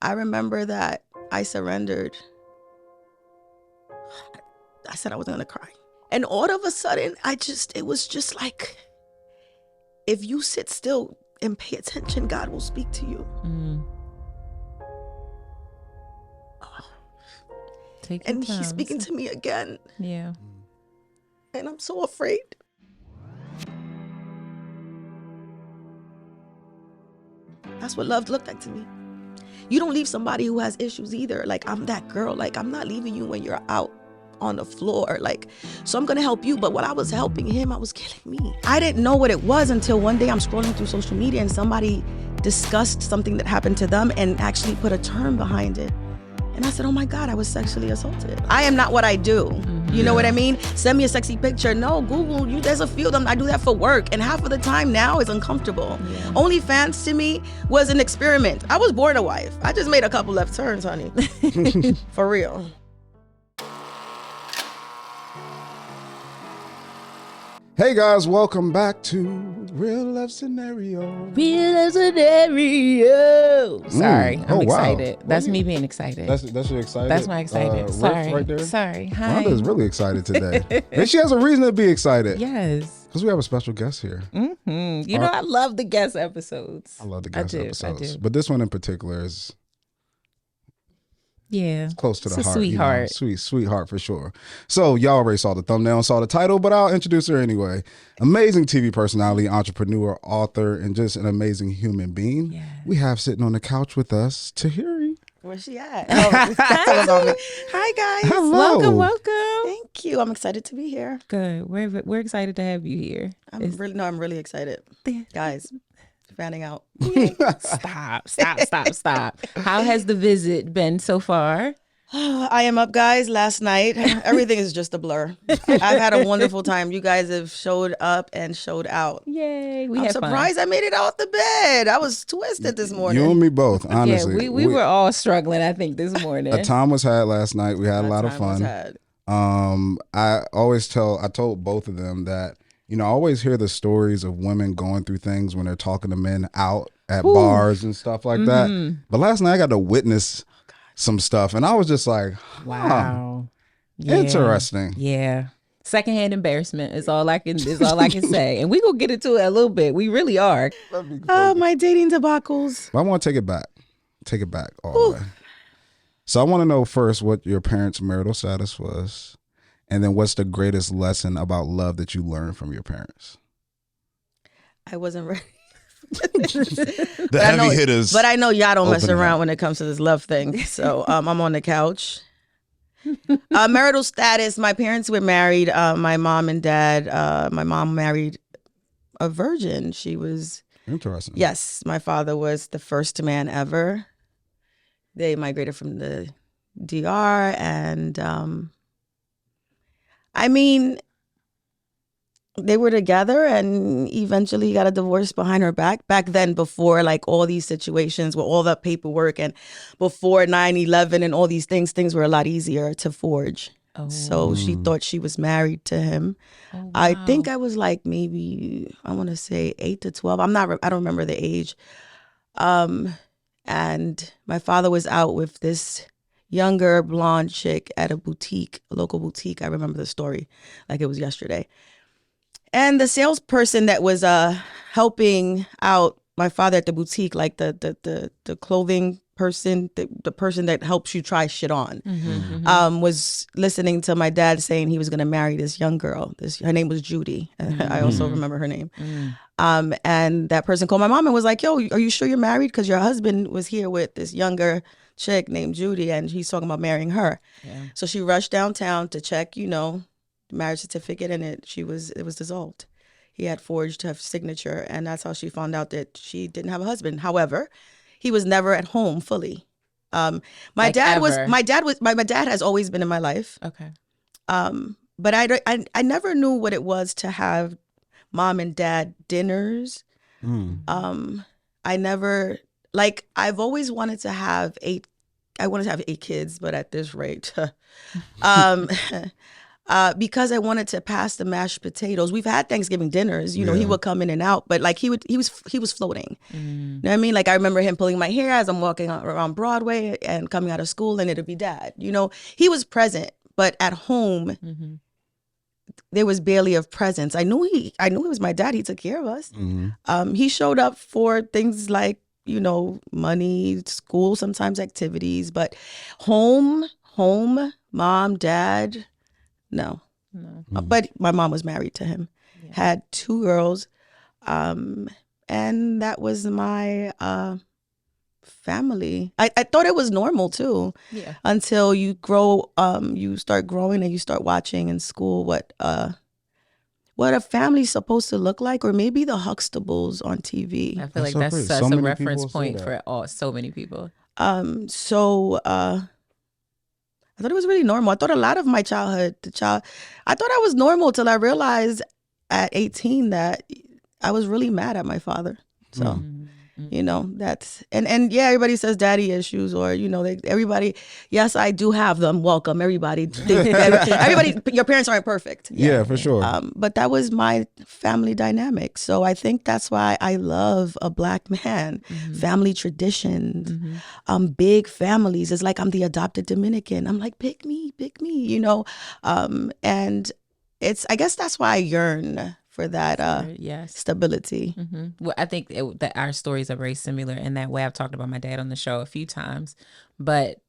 I remember that I surrendered. I said I was gonna cry. And all of a sudden, it was just like, if you sit still and pay attention, God will speak to you. And he's speaking to me again. Yeah. And I'm so afraid. That's what love looked like to me. You don't leave somebody who has issues either. Like, I'm that girl. Like, I'm not leaving you when you're out on the floor. Like, so I'm gonna help you. But what I was helping him, I was killing me. I didn't know what it was until one day I'm scrolling through social media and somebody discussed something that happened to them and actually put a term behind it. And I said, oh my God, I was sexually assaulted. I am not what I do. You know what I mean? Send me a sexy picture. No, Google, there's a field, I do that for work. And half of the time now is uncomfortable. Yeah. OnlyFans to me was an experiment. I was born a wife. I just made a couple left turns, honey. For real. Hey guys, welcome back to Real Love Scenario. Real Love Scenario. Sorry, I'm excited. Wow. That's me being excited. That's your excited. That's my excited. Sorry, right there. Sorry. Hi. Rhonda is really excited today, and she has a reason to be excited. Yes, because we have a special guest here. Mm-hmm. You know, I love the guest episodes. I love the guest episodes, I do. But this one in particular is. Yeah, close to the heart. Sweetheart. Sweetheart for sure. So y'all already saw the thumbnail and saw the title, but I'll introduce her anyway. Amazing TV personality, entrepreneur, author, and just an amazing human being. Yeah. We have sitting on the couch with us, Tahiry. Where's she at? Hi guys. Hello. Welcome. Thank you. I'm excited to be here. Good. We're excited to have you here. I'm really excited. Guys, fanning out. Stop. How has the visit been so far? I am up, guys. Last night, everything is just a blur. I've had a wonderful time. You guys have showed up and showed out. Yay. I'm surprised I made it out the bed. I was twisted this morning. You and me both, honestly. Yeah, we were all struggling, I think, this morning. A time was had last night. We had a lot of fun. I told both of them that, I always hear the stories of women going through things when they're talking to men out at bars and stuff like that. But last night I got to witness some stuff, and I was just like, wow, interesting. Yeah. Secondhand embarrassment is all I can say. And we gonna get into it a little bit. We really are. Oh, my dating debacles. But I want to take it back all the way. So I want to know first what your parents' marital status was. And then what's the greatest lesson about love that you learned from your parents? I wasn't ready. The heavy hitters. But I know y'all don't mess around when it comes to this love thing. So I'm on the couch. Marital status. My parents were married. My mom and dad. My mom married a virgin. She was. Interesting. Yes. My father was the first man ever. They migrated from the DR and they were together and eventually got a divorce behind her back. Back then, before like all these situations with all that paperwork and before 9/11 and all these things were a lot easier to forge. Oh. So she thought she was married to him. Oh, wow. I think I was like maybe, I want to say 8 to 12. I don't remember the age. And my father was out with this younger blonde chick at a local boutique. I remember the story like it was yesterday. And the salesperson that was helping out my father at the boutique, like the clothing person, the person that helps you try shit on, was listening to my dad saying he was going to marry this young girl. Her name was Judy. I also remember her name. And that person called my mom and was like, yo, are you sure you're married? Because your husband was here with this younger chick named Judy and he's talking about marrying her. Yeah. So she rushed downtown to check, the marriage certificate, and it was dissolved. He had forged her signature, and that's how she found out that she didn't have a husband. However, he was never at home fully. My dad has always been in my life. Okay. But I never knew what it was to have mom and dad dinners. I never, I've always wanted to have 8 kids, but at this rate, because I wanted to pass the mashed potatoes. We've had Thanksgiving dinners, you know, he would come in and out, but like he was floating. You know what I mean? Like I remember him pulling my hair as I'm walking around Broadway and coming out of school, and it'd be Dad. You know, he was present, but at home there was barely a presence. I knew he was my dad. He took care of us. He showed up for things like, you know, money, school, sometimes activities, but home, mom, dad, no. But my mom was married to him, had 2 girls, and that was my family. I thought it was normal too, until you grow, you start growing and you start watching in school what a family's supposed to look like, or maybe the Huxtables on TV. I feel like that's a reference point for so many people. I thought it was really normal. I thought a lot of my childhood, I thought I was normal till I realized at 18 that I was really mad at my father. So, you know, that's, and yeah, everybody says daddy issues, or, you know, everybody, yes, I do have them. Welcome, everybody. Everybody, your parents aren't perfect. Yeah, for sure. But that was my family dynamic. So I think that's why I love a Black man, family traditions, big families. It's like I'm the adopted Dominican. I'm like, pick me, you know? And I guess that's why I yearn for that stability. Well, I think that our stories are very similar in that way. I've talked about my dad on the show a few times, but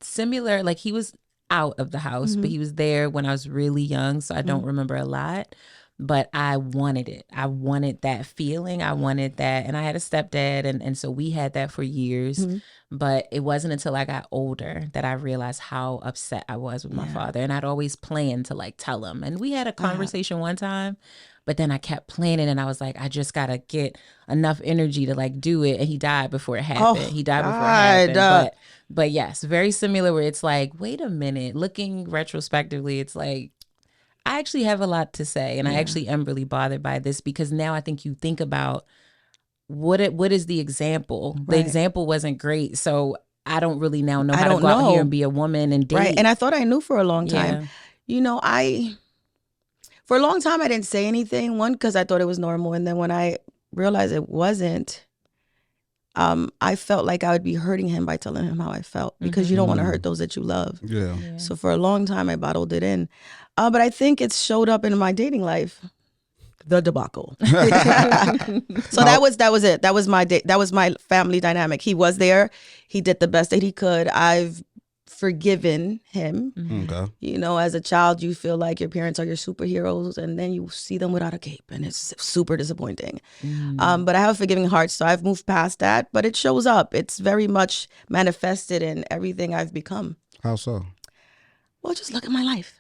similar, like he was out of the house, but he was there when I was really young, so I don't remember a lot. But I wanted it. I wanted that feeling. I wanted that. And I had a stepdad, and so we had that for years. But it wasn't until I got older that I realized how upset I was with my father. And I'd always planned to like tell him. And we had a conversation one time, but then I kept planning, and I was like, I just got to get enough energy to like do it. And he died before it happened. He died before it happened. But yes, very similar, where it's like, wait a minute, looking retrospectively, it's like, I actually have a lot to say, and I actually am really bothered by this, because now I think you think about what is the example. The example wasn't great, so I don't really now know how to go out here and be a woman and date. Right, and I thought I knew for a long time. You know, for a long time I didn't say anything. One, because I thought it was normal, and then when I realized it wasn't, I felt like I would be hurting him by telling him how I felt, because you don't want to hurt those that you love. So for a long time I bottled it in. But I think it's showed up in my dating life, the debacle. So that was it. That was my that was my family dynamic. He was there. He did the best that he could. I've forgiven him. You know, as a child, you feel like your parents are your superheroes, and then you see them without a cape, and it's super disappointing. But I have a forgiving heart, so I've moved past that. But it shows up. It's very much manifested in everything I've become. How so? Well, just look at my life.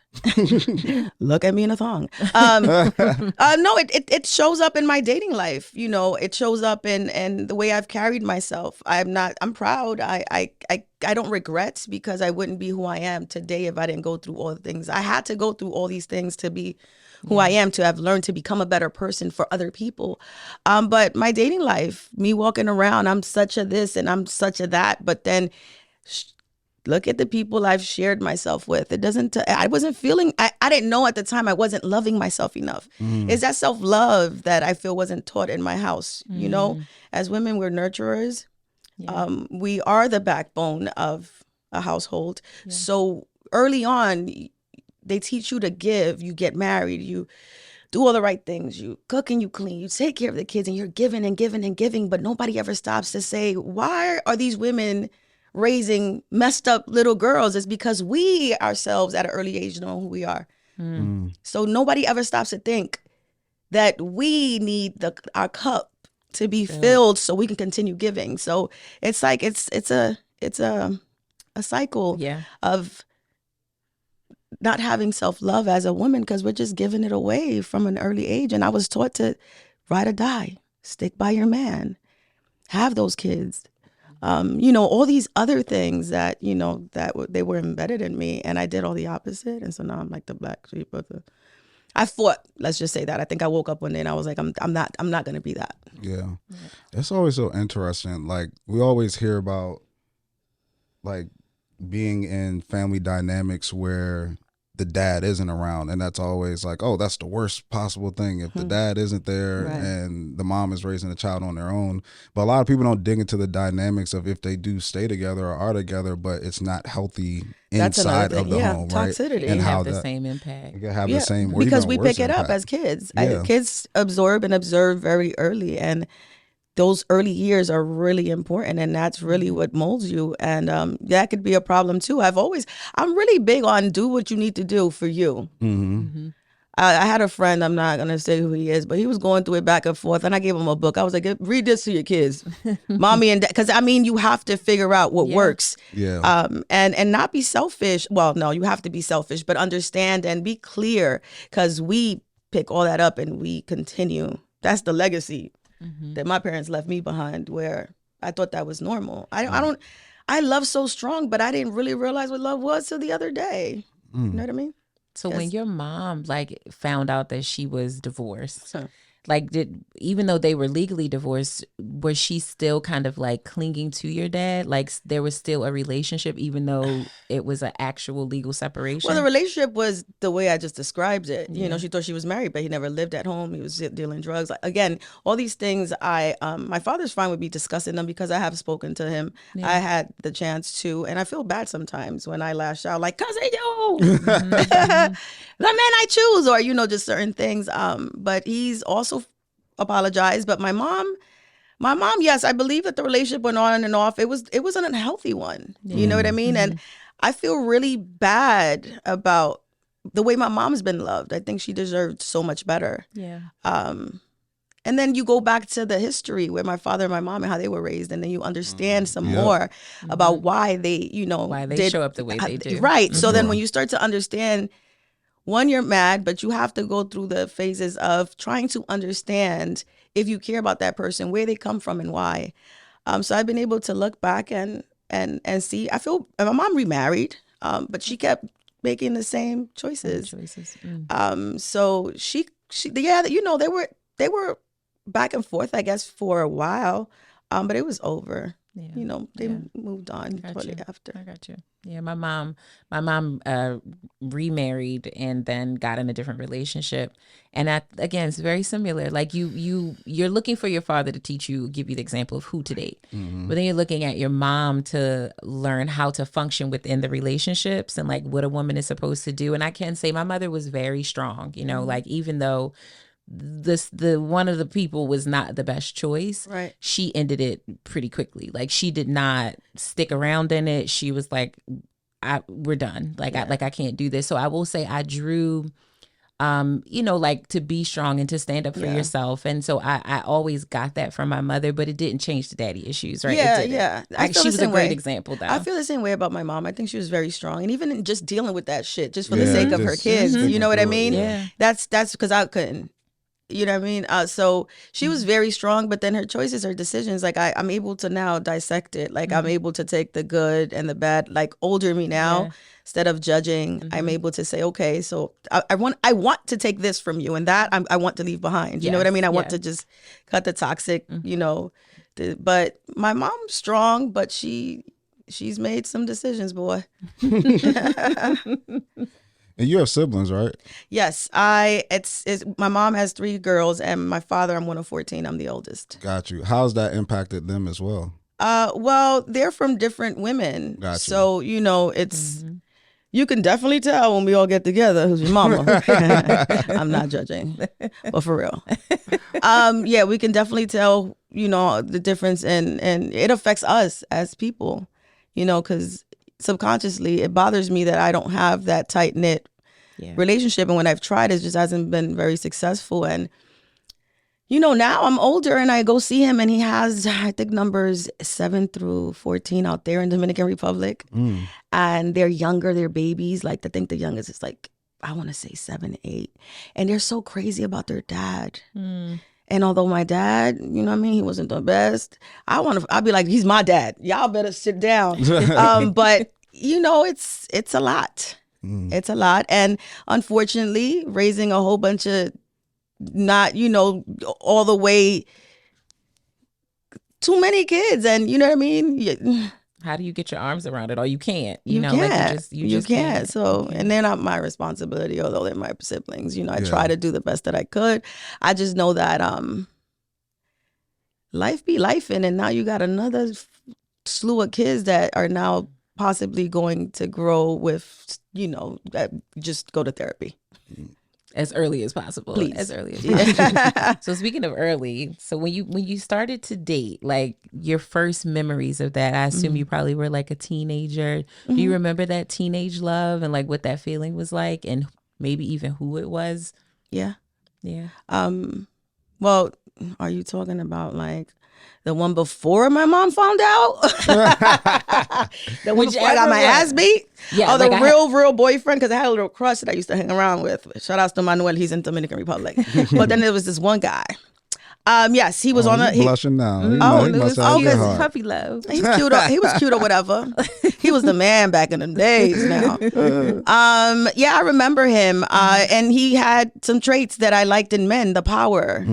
Look at me in a thong. No, it shows up in my dating life. You know, it shows up in the way I've carried myself. I'm proud. I don't regret, because I wouldn't be who I am today if I didn't go through all the things. I had to go through all these things to be who I am, to have learned to become a better person for other people. But my dating life, me walking around, I'm such a this and I'm such a that, but then look at the people I've shared myself with. It doesn't, I wasn't feeling, I didn't know at the time I wasn't loving myself enough. It's that self-love that I feel wasn't taught in my house. You know, as women, we're nurturers. We are the backbone of a household. So early on, they teach you to give. You get married, you do all the right things. You cook and you clean, you take care of the kids, and you're giving and giving and giving, but nobody ever stops to say, why are these women raising messed up little girls? Is because we ourselves at an early age know who we are. So nobody ever stops to think that we need our cup to be filled so we can continue giving. So it's like it's a cycle of not having self-love as a woman, because we're just giving it away from an early age. And I was taught to ride or die, stick by your man, have those kids. You know, all these other things that, you know, they were embedded in me, and I did all the opposite. And so now I'm like the black sheep of I fought, let's just say that. I think I woke up one day and I was like, I'm not going to be that. Yeah. It's always so interesting. Like, we always hear about like being in family dynamics where the dad isn't around, and that's always like, oh, that's the worst possible thing if the dad isn't there and the mom is raising the child on their own. But a lot of people don't dig into the dynamics of if they do stay together or are together, but it's not healthy inside of the home, toxicity. Right? And how have the same impact. You can have the same, or because even we worse pick it impact. up as kids. Kids absorb and observe very early, and those early years are really important, and that's really what molds you. And that could be a problem too. I'm really big on do what you need to do for you. I had a friend, I'm not going to say who he is, but he was going through it back and forth, and I gave him a book. I was like, read this to your kids, mommy and dad, because I mean, you have to figure out what works. And not be selfish. Well, no, you have to be selfish, but understand and be clear, because we pick all that up and we continue. That's the legacy that my parents left me behind, where I thought that was normal. I love so strong, but I didn't really realize what love was till the other day. You know what I mean? So when your mom found out that she was divorced, even though they were legally divorced, was she still kind of clinging to your dad? Like there was still a relationship, even though it was an actual legal separation? Well, the relationship was the way I just described it. You know, she thought she was married, but he never lived at home. He was dealing drugs. Again, all these things, my father's fine with me discussing them because I have spoken to him. I had the chance to, and I feel bad sometimes when I lash out like, cousin, yo, the man I choose, or, just certain things. But he's also apologized. But my mom, yes, I believe that the relationship went on and off. It was an unhealthy one. You know what I mean? And I feel really bad about the way my mom's been loved. I think she deserved so much better. And then you go back to the history where my father and my mom and how they were raised, and then you understand some more about why they, why they show up the way they do. Right. So then when you start to understand, one, you're mad, but you have to go through the phases of trying to understand, if you care about that person, where they come from and why. So I've been able to look back and see. I feel my mom remarried, but she kept making the same choices. So she they were back and forth, I guess, for a while, but it was over. They moved on shortly after. I got you. Yeah, my mom remarried and then got in a different relationship, and again, it's very similar. Like you're looking for your father to give you the example of who to date, but then you're looking at your mom to learn how to function within the relationships and what a woman is supposed to do. And I can say my mother was very strong. Even though the one of the people was not the best choice, right, she ended it pretty quickly. She did not stick around in it. She was like, we're done. I can't do this. So I will say I drew to be strong and to stand up for yourself. And so I always got that from my mother, but it didn't change the daddy issues, right? Yeah. She was a great example, though. I feel the same way about my mom. I think she was very strong. And even in just dealing with that shit, just for the sake of her kids, you know what I mean? Yeah. That's because I couldn't. You know what I mean? So she was very strong, but then her choices, her decisions, I'm able to now dissect it. I'm able to take the good and the bad, older me now, instead of judging, I'm able to say, okay, so I want to take this from you, and that I want to leave behind. You know what I mean? I want to just cut the toxic, but my mom's strong, but she's made some decisions, boy. And you have siblings, right? Yes, it's my mom has 3 girls, and my father, I'm one of 14. I'm the oldest. Got you. How's that impacted them as well? Well, they're from different women. Got you. So, it's you can definitely tell when we all get together who's your mama. I'm not judging, but for real. Yeah, we can definitely tell, the difference, and it affects us as people, because subconsciously it bothers me that I don't have that tight knit relationship, and when I've tried, it just hasn't been very successful. And now I'm older and I go see him, and he has, I think, numbers 7 through 14 out there in Dominican Republic, and they're younger, they're babies. I think the youngest is I want to say 7, 8, and they're so crazy about their dad. And although my dad, he wasn't the best, I'd be like, he's my dad. Y'all better sit down. But it's a lot. It's a lot. And unfortunately, raising a whole bunch of not, all the way too many kids. And you know what I mean? how do you get your arms around it? Or you can't. You know, can't. like you just can't. So, and they're not my responsibility, although they're my siblings. I try to do the best that I could. I just know that life be lifing, and now you got another slew of kids that are now possibly going to grow with, that just go to therapy. As early as possible. Please. As early as possible. So speaking of early, so when you started to date, like your first memories of that, I assume you probably were like a teenager. Do you remember that teenage love and like what that feeling was like, and maybe even who it was? Yeah. Yeah. Well, are you talking about like the one before my mom found out? The one before I got my ass beat? Yeah. Oh, the real boyfriend, because I had a little crush that I used to hang around with. Shout outs to Manuel, he's in Dominican Republic. But then there was this one guy. Yes, he was on a... blushing now. He must have your heart. Puppy love. He's cute. He was cute or whatever. He was the man back in them days now. Yeah, I remember him. And he had some traits that I liked in men, the power.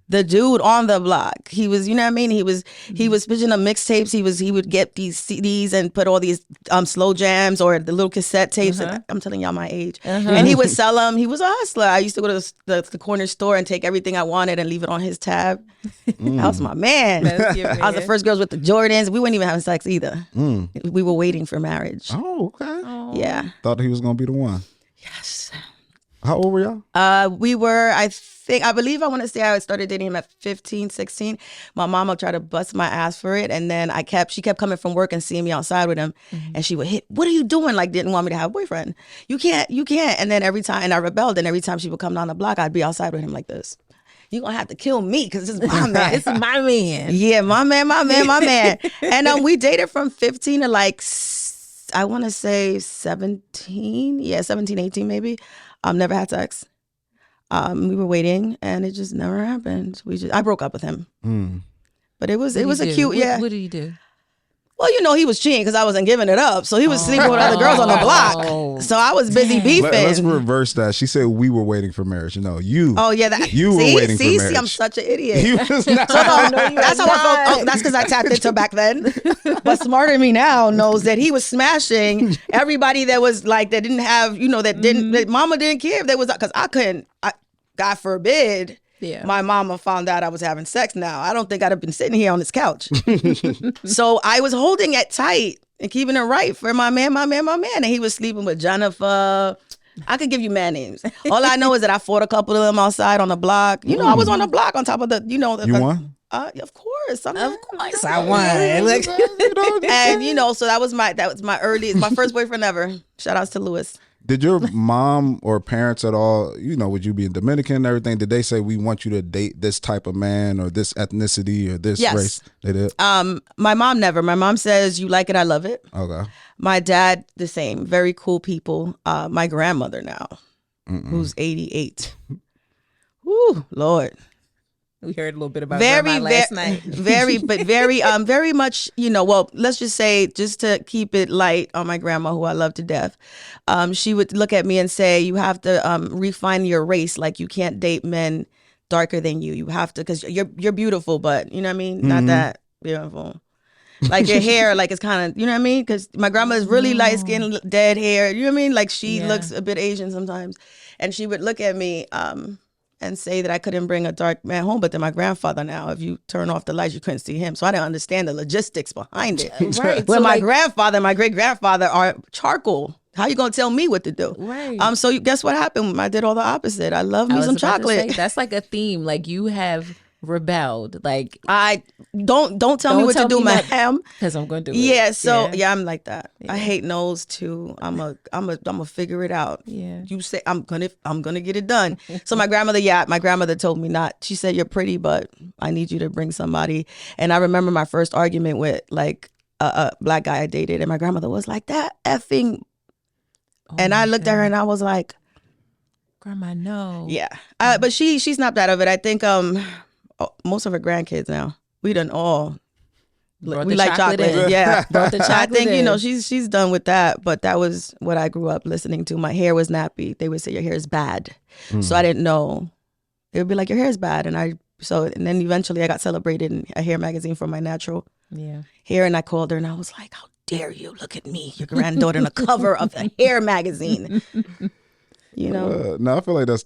The dude on the block. He was, you know what I mean? He was pitching up mixtapes. He would get these CDs and put all these slow jams or the little cassette tapes. And I'm telling y'all my age. And he would sell them. He was a hustler. I used to go to the corner store and take everything I wanted and leave it on his tab. That was my man. I was the first girls with the Jordans. We weren't even having sex either. We were waiting for marriage. Oh, okay. Oh. Yeah. Thought he was gonna be the one. Yes. How old were y'all? We were, I believe I want to say I started dating him at 15, 16. My mama tried to bust my ass for it. And then she kept coming from work and seeing me outside with him. And she would hit, what are you doing? Like, didn't want me to have a boyfriend. You can't. And then every time, and I rebelled. And every time she would come down the block, I'd be outside with him like this. You're going to have to kill me because this is my man. It's my man. Yeah, my man. And we dated from 15 to like, I want to say 17. Yeah, 17, 18 maybe. Never had sex. We were waiting, and it just never happened. I broke up with him. But it was a cute. What did he do? Well, he was cheating because I wasn't giving it up. So he was sleeping with other girls on the block. So I was busy beefing. Let's reverse that. She said we were waiting for marriage. You. Oh yeah, you were waiting for marriage. See, I'm such an idiot. You was not. That's how I felt. Oh, that's because I tapped into back then. But smarter than me now knows that he was smashing everybody that was like that didn't have that mama didn't care if there was because I couldn't. God forbid. Yeah. My mama found out I was having sex now. I don't think I'd have been sitting here on this couch. So I was holding it tight and keeping it right for my man. And he was sleeping with Jennifer. I could give you man names. All I know is that I fought a couple of them outside on the block. I was on the block on top of the, You won? Of course. I won. And so that was my first boyfriend ever. Shout outs to Lewis. Did your mom or parents at all, would you be in Dominican and everything? Did they say we want you to date this type of man or this ethnicity or this race? They did? My mom never. My mom says, you like it, I love it. Okay. My dad, the same. Very cool people. My grandmother now, who's 88. Woo, Lord. We heard a little bit about grandma last night. Very much, well, let's just say, just to keep it light on my grandma, who I love to death, she would look at me and say, you have to refine your race. Like, you can't date men darker than you. You have to, because you're beautiful, but, you know what I mean? Not that beautiful. Like, your hair, like, it's kind of, you know what I mean? Because my grandma is really light-skinned, dead hair. You know what I mean? Like, she looks a bit Asian sometimes. And she would look at me, and say that I couldn't bring a dark man home. But then my grandfather now, if you turn off the lights, you couldn't see him. So I didn't understand the logistics behind it. Right. When my grandfather and my great-grandfather are charcoal. How you going to tell me what to do? Right. So guess what happened? I did all the opposite. I love me some chocolate. That's like a theme. Like, you have rebelled. Like, I don't tell me what to do, ma'am. Because I'm going to do it. Yeah. So I'm like that. Yeah. I hate no's too. I'm a figure it out. Yeah. You say I'm gonna get it done. So my grandmother told me not. She said, you're pretty, but I need you to bring somebody. And I remember my first argument with like a black guy I dated, and my grandmother was like, that effing. And I looked at her and I was like, Grandma, no. Yeah. But she snapped out of it. I think most of her grandkids now. We done all. We like chocolate. Yeah. Brought the chocolate. I think, she's done with that. But that was what I grew up listening to. My hair was nappy. They would say your hair is bad. So I didn't know. They would be like, your hair is bad. And then eventually I got celebrated in a hair magazine for my natural hair. And I called her and I was like, how dare you? Look at me, your granddaughter on the cover of the Hair magazine. You know, no, I feel like that's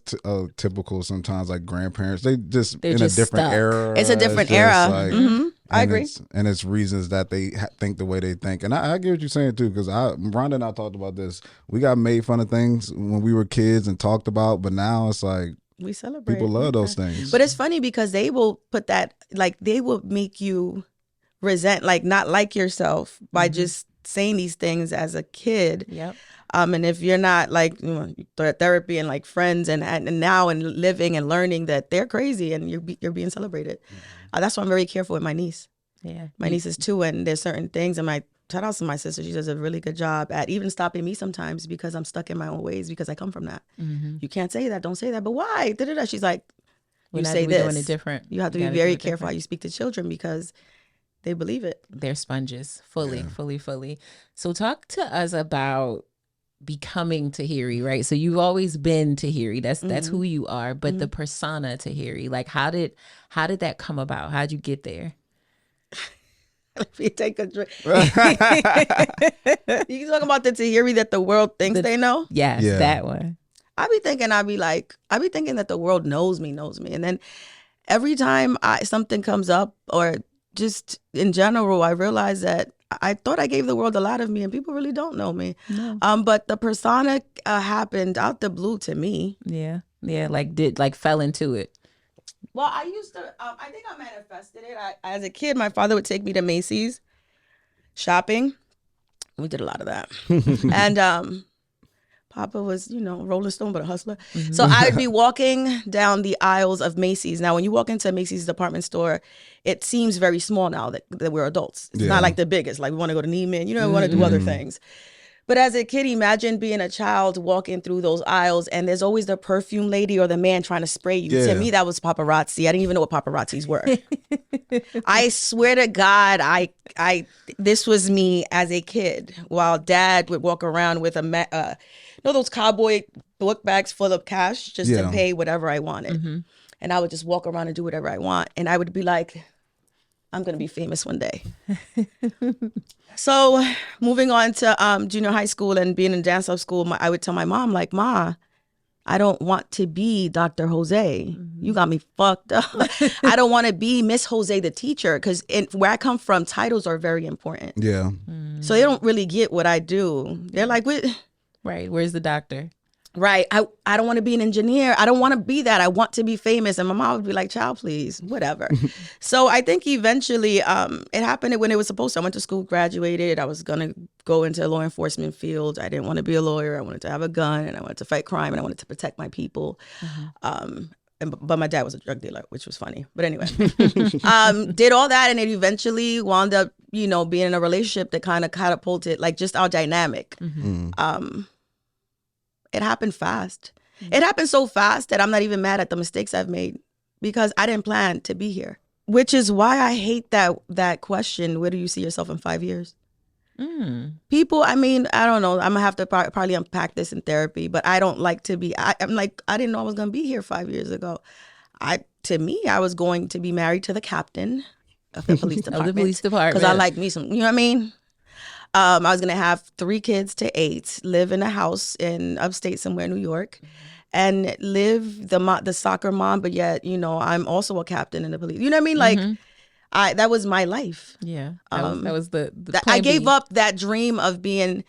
typical sometimes. Like grandparents, they're in a different stuck. era. It's a different era. Like, I agree. It's reasons that they think the way they think. And I get what you're saying too, because Rhonda and I talked about this. We got made fun of things when we were kids and talked about, but now it's like we celebrate. People love those things. But it's funny because they will put that, like, they will make you resent, like, not like yourself by just saying these things as a kid. Yep. And if you're not like, you know, therapy and like friends and now and living and learning that they're crazy and you're being celebrated. That's why I'm very careful with my niece. Yeah. My niece is 2 and there's certain things, and shout out to my sister. She does a really good job at even stopping me sometimes because I'm stuck in my own ways because I come from that. You can't say that. Don't say that. But why? Da-da-da. She's like, you say this. Doing it different. You have to be very careful how you speak to children because they believe it. They're sponges, fully. So talk to us about becoming Tahiry, right? So you've always been Tahiry. That's who you are. But the persona Tahiry, like how did that come about? How'd you get there? Let me take a drink. You talking about the Tahiry that the world thinks they know? Yes, that one. I be thinking that the world knows me. And then every time something comes up, or just in general, I realize that I thought I gave the world a lot of me and people really don't know me. No. But the persona happened out the blue to me. Yeah. Fell into it. Well, I used to, I think I manifested it. As a kid, my father would take me to Macy's shopping. We did a lot of that. And Papa was, Rolling Stone, but a hustler. So I would be walking down the aisles of Macy's. Now, when you walk into a Macy's department store, it seems very small now that we're adults. It's not like the biggest. Like we want to go to Neiman, we want to do other things. But as a kid, imagine being a child walking through those aisles and there's always the perfume lady or the man trying to spray you. Yeah. To me, that was paparazzi. I didn't even know what paparazzis were. I swear to God, this was me as a kid, while Dad would walk around with those cowboy book bags full of cash just to pay whatever I wanted. And I would just walk around and do whatever I want. And I would be like, I'm going to be famous one day. So moving on to junior high school and being in dance up school, I would tell my mom, like, Ma, I don't want to be Dr. Jose. You got me fucked up. I don't want to be Miss Jose the teacher, because where I come from, titles are very important. Yeah. So they don't really get what I do. They're like, what? Right. Where's the doctor? Right. I don't want to be an engineer. I don't want to be that. I want to be famous. And my mom would be like, child, please, whatever. So I think eventually it happened when it was supposed to. I went to school, graduated. I was going to go into law enforcement field. I didn't want to be a lawyer. I wanted to have a gun and I wanted to fight crime and I wanted to protect my people. But my dad was a drug dealer, which was funny. But anyway, did all that. And it eventually wound up, being in a relationship that kind of catapulted, like, just our dynamic. It happened fast. It happened so fast that I'm not even mad at the mistakes I've made because I didn't plan to be here, which is why I hate that question. Where do you see yourself in 5 years? People, I mean, I don't know. I'm going to have to probably unpack this in therapy, but I don't like to be, I'm like, I didn't know I was going to be here 5 years ago. To me, I was going to be married to the captain of the police department. Because I like me some, you know what I mean? I was going to have 3 kids to 8, live in a house in upstate somewhere in New York, and live the soccer mom, but yet, I'm also a captain in the police. You know what I mean? Like, that was my life. Yeah. That was the I gave up that dream of being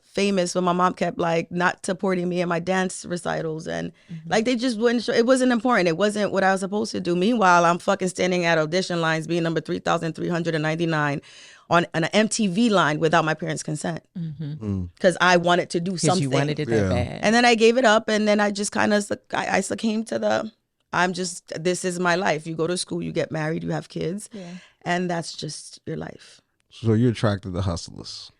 famous when my mom kept, like, not supporting me in my dance recitals. And, like, they just wouldn't it wasn't important. It wasn't what I was supposed to do. Meanwhile, I'm fucking standing at audition lines being number 3,399 on an MTV line without my parents' consent, because I wanted to do something. You wanted it that bad. And then I gave it up, and then I just kind of I succumbed to this is my life. You go to school, you get married, you have kids, and that's just your life. So you're attracted to hustlers.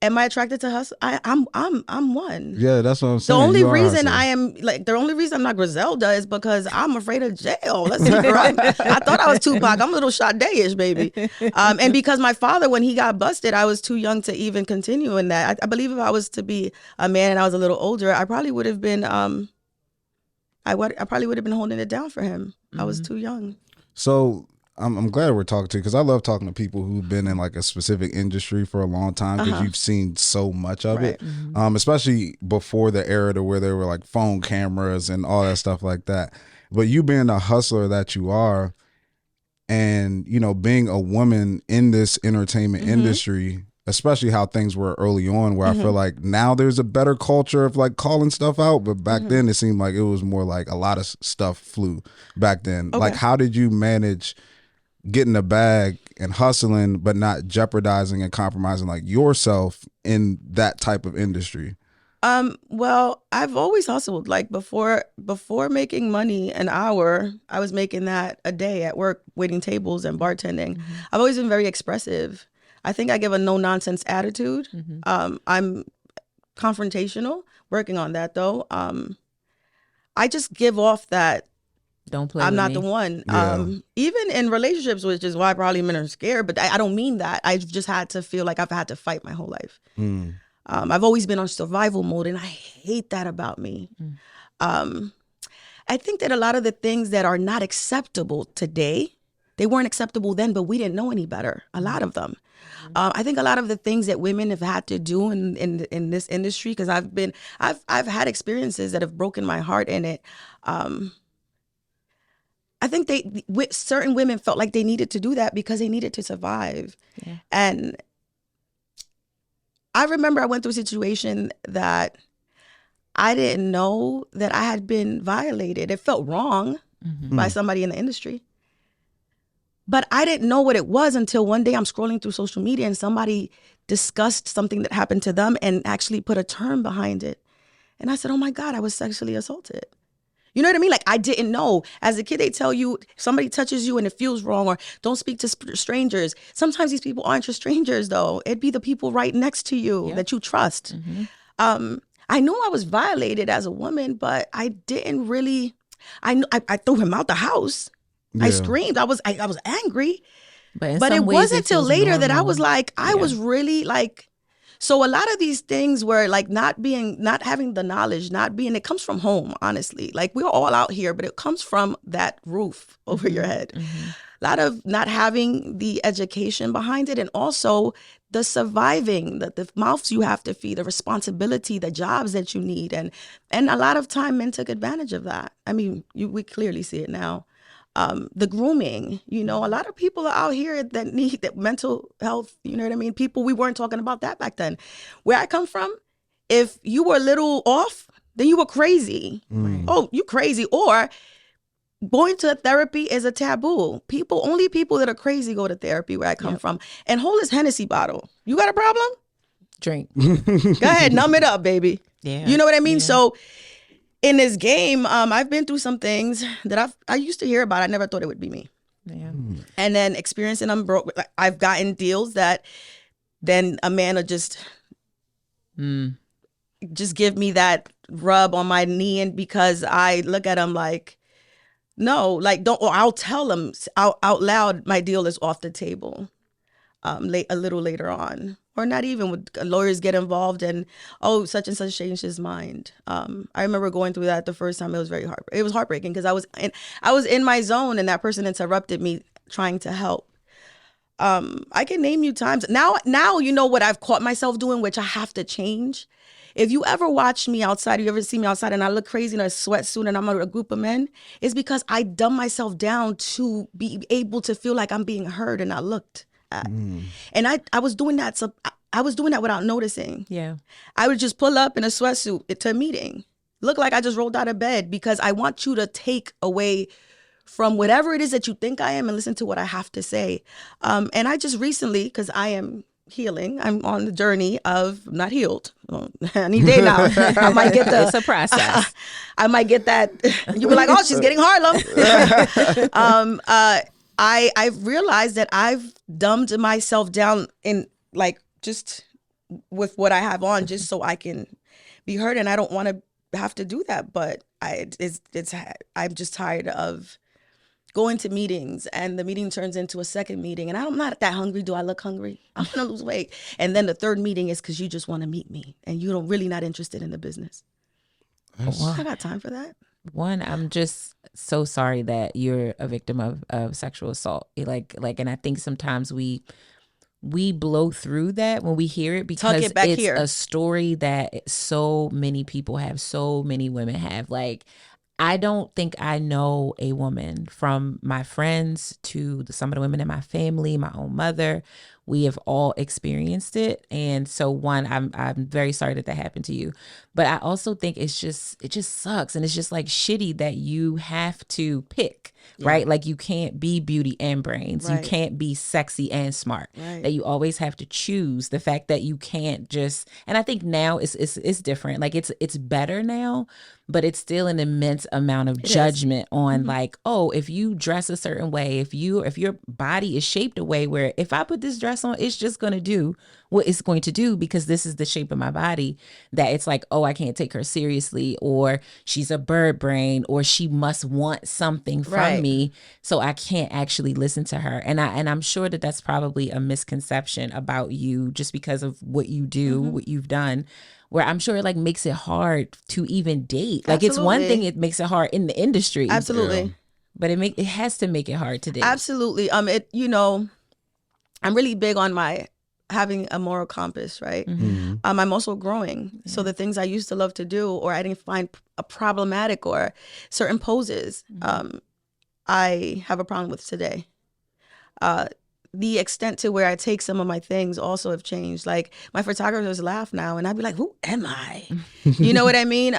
Am I attracted to hustle? I'm one. Yeah, that's what I'm saying. The only reason I'm not Griselda is because I'm afraid of jail. Let's be right. I thought I was Tupac. I'm a little Sade-ish, baby. And because my father, when he got busted, I was too young to even continue in that. I believe if I was to be a man and I was a little older, I probably would have been I probably would have been holding it down for him. I was too young. So I'm glad we're talking to you, because I love talking to people who've been in like a specific industry for a long time, because you've seen so much of it, especially before the era to where there were like phone cameras and all that stuff like that. But you being the hustler that you are, and you know, being a woman in this entertainment industry, especially how things were early on, where I feel like now there's a better culture of like calling stuff out, but back then it seemed like it was more like a lot of stuff flew back then. Like, how did you manage getting the bag and hustling, but not jeopardizing and compromising like yourself in that type of industry? Well, I've always hustled. Like before making money an hour, I was making that a day at work, waiting tables and bartending. I've always been very expressive. I think I give a no nonsense attitude. I'm confrontational, working on that though. I just give off that don't play I'm with not me. the one. Yeah. Even in relationships, which is why probably men are scared, but I don't mean that. I've just had to feel like I've had to fight my whole life. I've always been on survival mode, and I hate that about me. I think that a lot of the things that are not acceptable today, they weren't acceptable then, but we didn't know any better. A lot of them. I think a lot of the things that women have had to do in this industry, because I've had experiences that have broken my heart in it. I think certain women felt like they needed to do that because they needed to survive. Yeah. And I remember I went through a situation that I didn't know that I had been violated. It felt wrong by somebody in the industry. But I didn't know what it was until one day I'm scrolling through social media and somebody discussed something that happened to them and actually put a term behind it. And I said, oh my God, I was sexually assaulted. You know what I mean? Like, I didn't know. As a kid, they tell you if somebody touches you and it feels wrong, or don't speak to strangers. Sometimes these people aren't your strangers, though. It'd be the people right next to you that you trust. I knew I was violated as a woman, but I didn't really. I threw him out the house. Yeah. I screamed. I was angry. But it ways wasn't until feels later that I normal. was like, I was really like. So a lot of these things were like not having the knowledge, it comes from home, honestly. Like, we're all out here, but it comes from that roof over your head. A lot of not having the education behind it, and also the surviving, the mouths you have to feed, the responsibility, the jobs that you need. And a lot of time men took advantage of that. I mean, we clearly see it now. The grooming, a lot of people are out here that need that mental health, you know what I mean? People, we weren't talking about that back then. Where I come from, if you were a little off, then you were crazy. Oh, you crazy. Or going to therapy is a taboo. Only people that are crazy go to therapy where I come from. And hold this Hennessy bottle. You got a problem? Drink. Go ahead, numb it up, baby. Yeah. You know what I mean? Yeah. So in this game, I've been through some things that I used to hear about. I never thought it would be me. Yeah. And then experiencing them I've gotten deals that then a man will just give me that rub on my knee, and because I look at him like, no, like don't. Or I'll tell him out loud, my deal is off the table. A little later on. Or not even, with lawyers get involved and, oh, such and such changed his mind. I remember going through that the first time. It was heartbreaking because I was in my zone and that person interrupted me trying to help. I can name you times. Now you know what I've caught myself doing, which I have to change. If you ever watch me outside, you ever see me outside and I look crazy in a sweatsuit and I'm with a group of men, it's because I dumb myself down to be able to feel like I'm being heard and not looked at. And I was doing that. So I was doing that without noticing. Yeah. I would just pull up in a sweatsuit to a meeting, look like I just rolled out of bed, because I want you to take away from whatever it is that you think I am and listen to what I have to say. And I just recently, because I am healing, I'm on the journey of not healed. Any day now, I might get It's a process. I might get that. You be like, oh, she's getting Harlem. I've realized that I've dumbed myself down in like just with what I have on, just so I can be heard, and I don't want to have to do that. But I'm just tired of going to meetings and the meeting turns into a second meeting and I'm not that hungry. Do I look hungry? I'm gonna lose weight. And then the third meeting is because you just want to meet me and you're really not interested in the business. I got time for that. I'm just so sorry that you're a victim of sexual assault. And I think sometimes we blow through that when we hear it because it's a story that so many people have, so many women have. Like, I don't think I know a woman, from my friends to some of the women in my family, my own mother. We have all experienced it. And so I'm very sorry that happened to you. But I also think it just sucks. And it's just like shitty that you have to pick, right? Like, you can't be beauty and brains. You can't be sexy and smart. That you always have to choose. The fact that you can't just, and I think now it's different. Like, it's better now, but it's still an immense amount of judgment on like, oh, if you dress a certain way, if your body is shaped a way where if I put this dress on, it's just going to do what it's going to do because this is the shape of my body, that it's like, oh, I can't take her seriously, or she's a bird brain, or she must want something from me, so I can't actually listen to her. And I'm sure that that's probably a misconception about you just because of what you do, what you've done, where I'm sure it like makes it hard to even date. Like, it's one thing, it makes it hard in the industry. Absolutely. But it has to make it hard to date. Absolutely. I'm really big on having a moral compass, right? I'm also growing. So the things I used to love to do, or I didn't find problematic, or certain poses, I have a problem with today. The extent to where I take some of my things also have changed. Like, my photographers laugh now, and I'd be like, who am I? You know what I mean?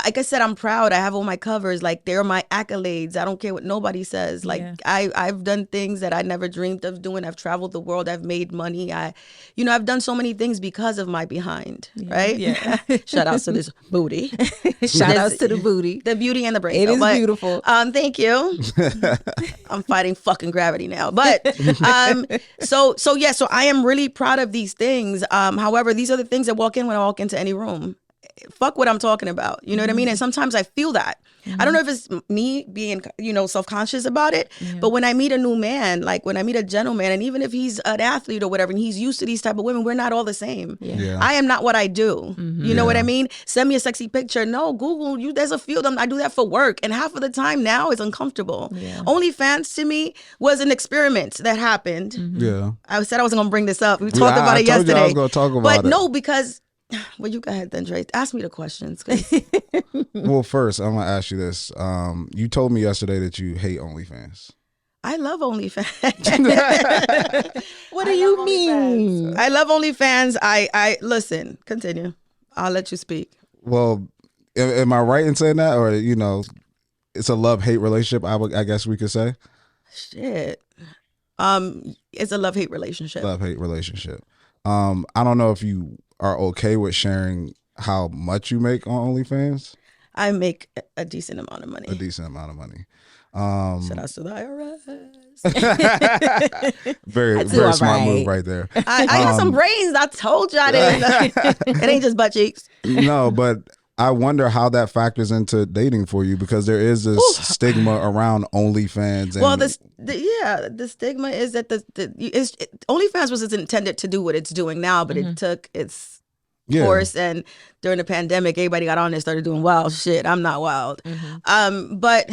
Like I said, I'm proud. I have all my covers. Like, they're my accolades. I don't care what nobody says. Like, I've done things that I never dreamed of doing. I've traveled the world. I've made money. I've done so many things because of my behind, right? Yeah. Shout outs to this booty. Shout outs to the booty. The beauty and the brain. It is beautiful. Thank you. I'm fighting fucking gravity now. But so I am really proud of these things. However, these are the things that walk in when I walk into any room. Fuck what I'm talking about. You know what I mean? And sometimes I feel that. I don't know if it's me being, self-conscious about it, but when I meet a new man, like when I meet a gentleman, and even if he's an athlete or whatever, and he's used to these type of women, we're not all the same. I am not what I do. You know what I mean? Send me a sexy picture. No, Google, there's a field. I do that for work. And half of the time now it's uncomfortable. OnlyFans to me was an experiment that happened. I said I wasn't going to bring this up. We talked about it yesterday. I was going to talk about it. But no, because... Well, you go ahead then, Dre. Ask me the questions. Well, first, I'm going to ask you this. You told me yesterday that you hate OnlyFans. I love OnlyFans. What do you mean? I love OnlyFans. I listen, continue. I'll let you speak. Well, am I right in saying that? Or, it's a love-hate relationship, I guess we could say? Shit. It's a love-hate relationship. Love-hate relationship. I don't know if you are okay with sharing how much you make on OnlyFans. I make a decent amount of money. A decent amount of money. Shout out to the IRS. Very smart move right there. I got some brains. I told you I didn't. It ain't just butt cheeks. No, but I wonder how that factors into dating for you, because there is this stigma around OnlyFans. And well, the stigma is that OnlyFans was intended to do what it's doing now, but it took its course, and during the pandemic, everybody got on and started doing wild shit. I'm not wild, but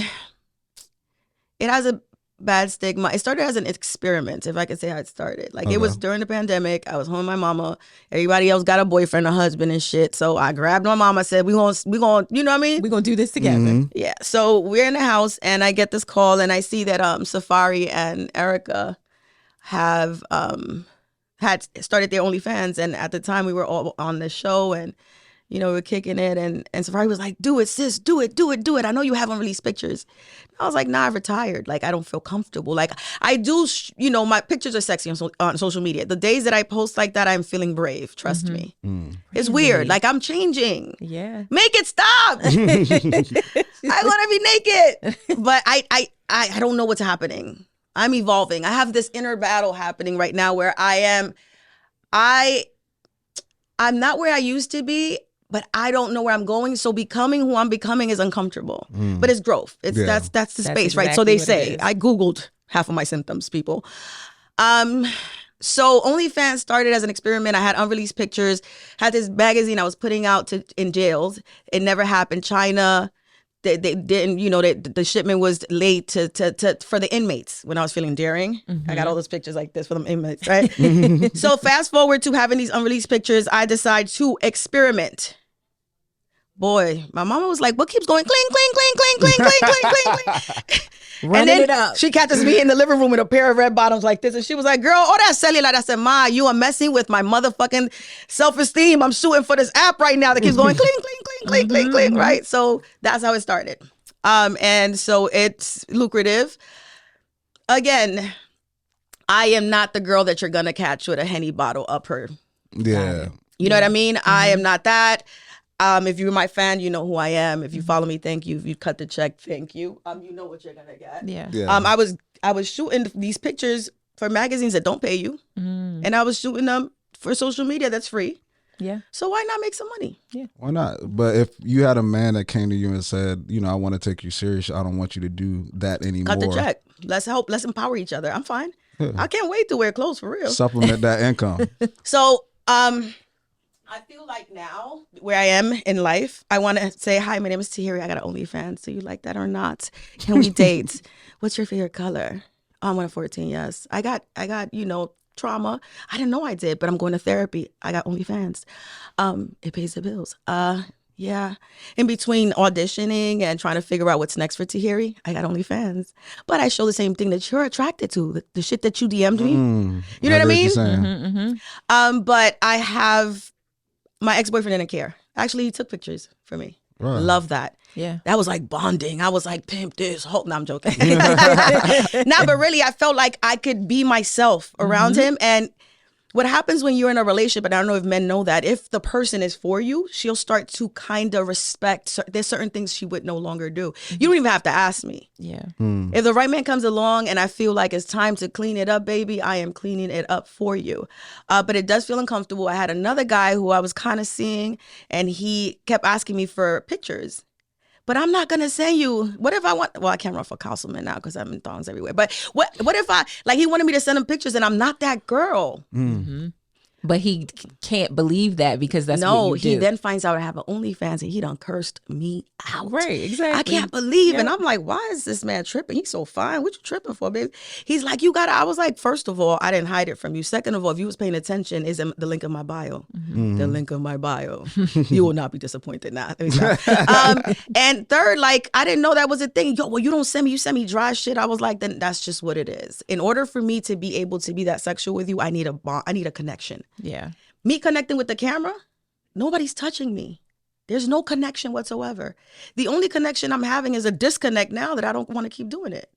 it has a bad stigma. It started as an experiment, if I could say how it started. Like, it was during the pandemic. I was home with my mama. Everybody else got a boyfriend, a husband, and shit. So I grabbed my mama. I said, we gonna, you know what I mean? We gonna do this together. Yeah. So we're in the house, and I get this call, and I see that Safari and Erica have had started their OnlyFans, and at the time we were all on the show, and we were kicking it, and Safari was like, do it, sis, do it. I know you haven't released pictures. I was like, nah, I've retired. Like, I don't feel comfortable. Like, I do, my pictures are sexy on social media. The days that I post like that, I'm feeling brave. Trust me. It's weird. Like, I'm changing. Yeah. Make it stop. I want to be naked. But I don't know what's happening. I'm evolving. I have this inner battle happening right now where I'm not where I used to be, but I don't know where I'm going. So becoming who I'm becoming is uncomfortable. But it's growth. That's the space, exactly right? So they say. I Googled half of my symptoms, people. So OnlyFans started as an experiment. I had unreleased pictures, had this magazine I was putting out in jails. It never happened. China, they didn't, the shipment was late for the inmates when I was feeling daring. I got all those pictures like this for them inmates, right? So fast forward to having these unreleased pictures, I decide to experiment. Boy, my mama was like, what keeps going cling, cling, cling, cling, cling, cling, cling, cling. Running and then it up. she catches me in the living room with a pair of red bottoms like this. And she was like, girl, all that cellulite. I said, Ma, you are messing with my motherfucking self-esteem. I'm shooting for this app right now that keeps going cling, cling, cling, cling, cling, cling, right? So that's how it started. And so it's lucrative. Again, I am not the girl that you're going to catch with a Henny bottle up her. Yeah. You know what I mean? I am not that. If you're my fan, you know who I am. If you follow me, thank you. If you cut the check, thank you. You know what you're gonna get. Yeah. I was shooting these pictures for magazines that don't pay you, and I was shooting them for social media that's free. Yeah. So why not make some money? Yeah. Why not? But if you had a man that came to you and said, I want to take you serious, I don't want you to do that anymore. Cut the check. Let's help. Let's empower each other. I'm fine. I can't wait to wear clothes for real. Supplement that income. So, I feel like now, where I am in life, I want to say, hi, my name is Tahiry. I got an OnlyFans. Do you like that or not? Can we date? What's your favorite color? Oh, I'm 14, yes. I got, trauma. I didn't know I did, but I'm going to therapy. I got OnlyFans. It pays the bills. Yeah. In between auditioning and trying to figure out what's next for Tahiry, I got OnlyFans. But I show the same thing that you're attracted to, the shit that you DM'd me. You know what I mean? But I have... My ex-boyfriend didn't care. Actually, he took pictures for me. Right. Love that. Yeah. That was like bonding. I was like, pimp this. No, I'm joking. But really, I felt like I could be myself around him. And what happens when you're in a relationship, and I don't know if men know that, if the person is for you, she'll start to kind of respect. There's certain things she would no longer do. You don't even have to ask me. Yeah. If the right man comes along and I feel like it's time to clean it up, baby, I am cleaning it up for you. But it does feel uncomfortable. I had another guy who I was kind of seeing, and he kept asking me for pictures. But I'm not going to send you. What if I want, well, I can't run for councilman now because I'm in thongs everywhere. But what if he wanted me to send him pictures and I'm not that girl. But he can't believe that because that's what you do. He then finds out I have an OnlyFans and he done cursed me out. Right, exactly. I can't believe. And I'm like, why is this man tripping? He's so fine. What you tripping for, baby? He's like, I was like, first of all, I didn't hide it from you. Second of all, if you was paying attention, is the link of my bio. The link of my bio. You will not be disappointed now. And third, like, I didn't know that was a thing. Yo, well, you don't send me, you send me dry shit. I was like, then that's just what it is. In order for me to be able to be that sexual with you, I need a bond. I need a connection. Yeah. Me connecting with the camera, nobody's touching me. There's no connection whatsoever. The only connection I'm having is a disconnect now that I don't want to keep doing it.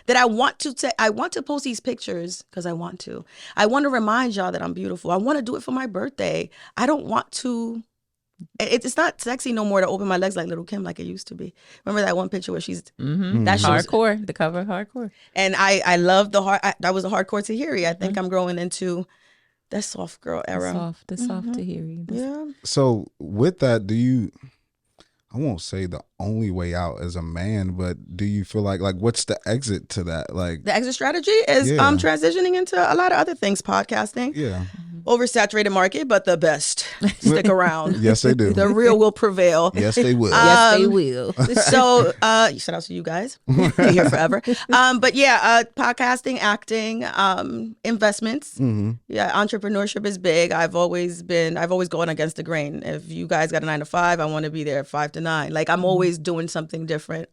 That I want to post these pictures because I want to. I want to remind y'all that I'm beautiful. I want to do it for my birthday. I don't want to. It's not sexy no more to open my legs like Little Kim like it used to be. Remember that one picture where she's that hardcore, the cover of Hardcore. And I love that was a hardcore Tahiry. I think I'm growing into that soft girl era. The soft Tahiry. Yeah. So with that, I won't say the only way out as a man, but do you feel like what's the exit to that? Like the exit strategy is transitioning into a lot of other things, podcasting. Yeah. Oversaturated market, but the best stick around. Yes, they do. The real will prevail. Yes, they will. Yes, they will. So, shout out to you guys. You're here forever. But yeah, podcasting, acting, investments. Yeah, entrepreneurship is big. I've always gone against the grain. If you guys got a 9 to 5, I want to be there at 5 to 9. Like I'm always doing something different.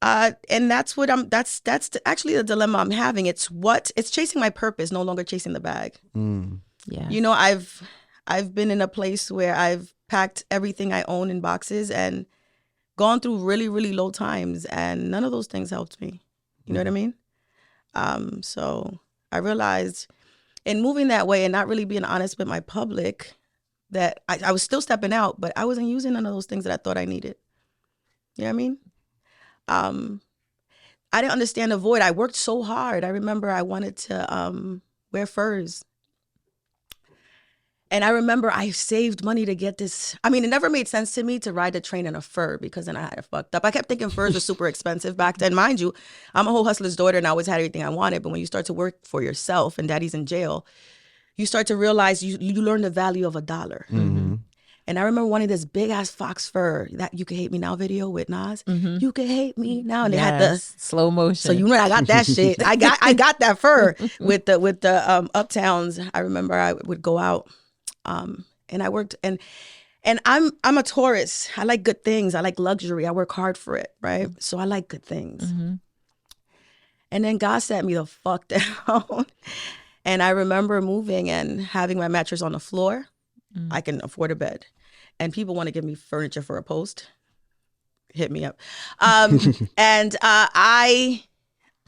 And that's what that's actually the dilemma I'm having. It's chasing my purpose, no longer chasing the bag. Yeah. I've been in a place where I've packed everything I own in boxes and gone through really, really low times, and none of those things helped me. You know what I mean? So I realized in moving that way and not really being honest with my public that I was still stepping out, but I wasn't using none of those things that I thought I needed. You know what I mean? I didn't understand the void. I worked so hard. I remember I wanted to wear furs. And I remember I saved money to get this. I mean, it never made sense to me to ride the train in a fur because then I had it fucked up. I kept thinking furs were super expensive back then. Mind you, I'm a whole hustler's daughter and I always had everything I wanted. But when you start to work for yourself and daddy's in jail, you start to realize you learn the value of $1. And I remember wanting this big ass fox fur, that You Can Hate Me Now video with Nas. You can hate me now. And they had the slow motion. So you know I got that shit. I got that fur with the Uptowns. I remember I would go out and I worked and I'm a Taurus. I like good things. I like luxury. I work hard for it, right? So I like good things. And then God sat me the fuck down. And I remember moving and having my mattress on the floor. I can afford a bed. And people want to give me furniture for a post. Hit me up. And I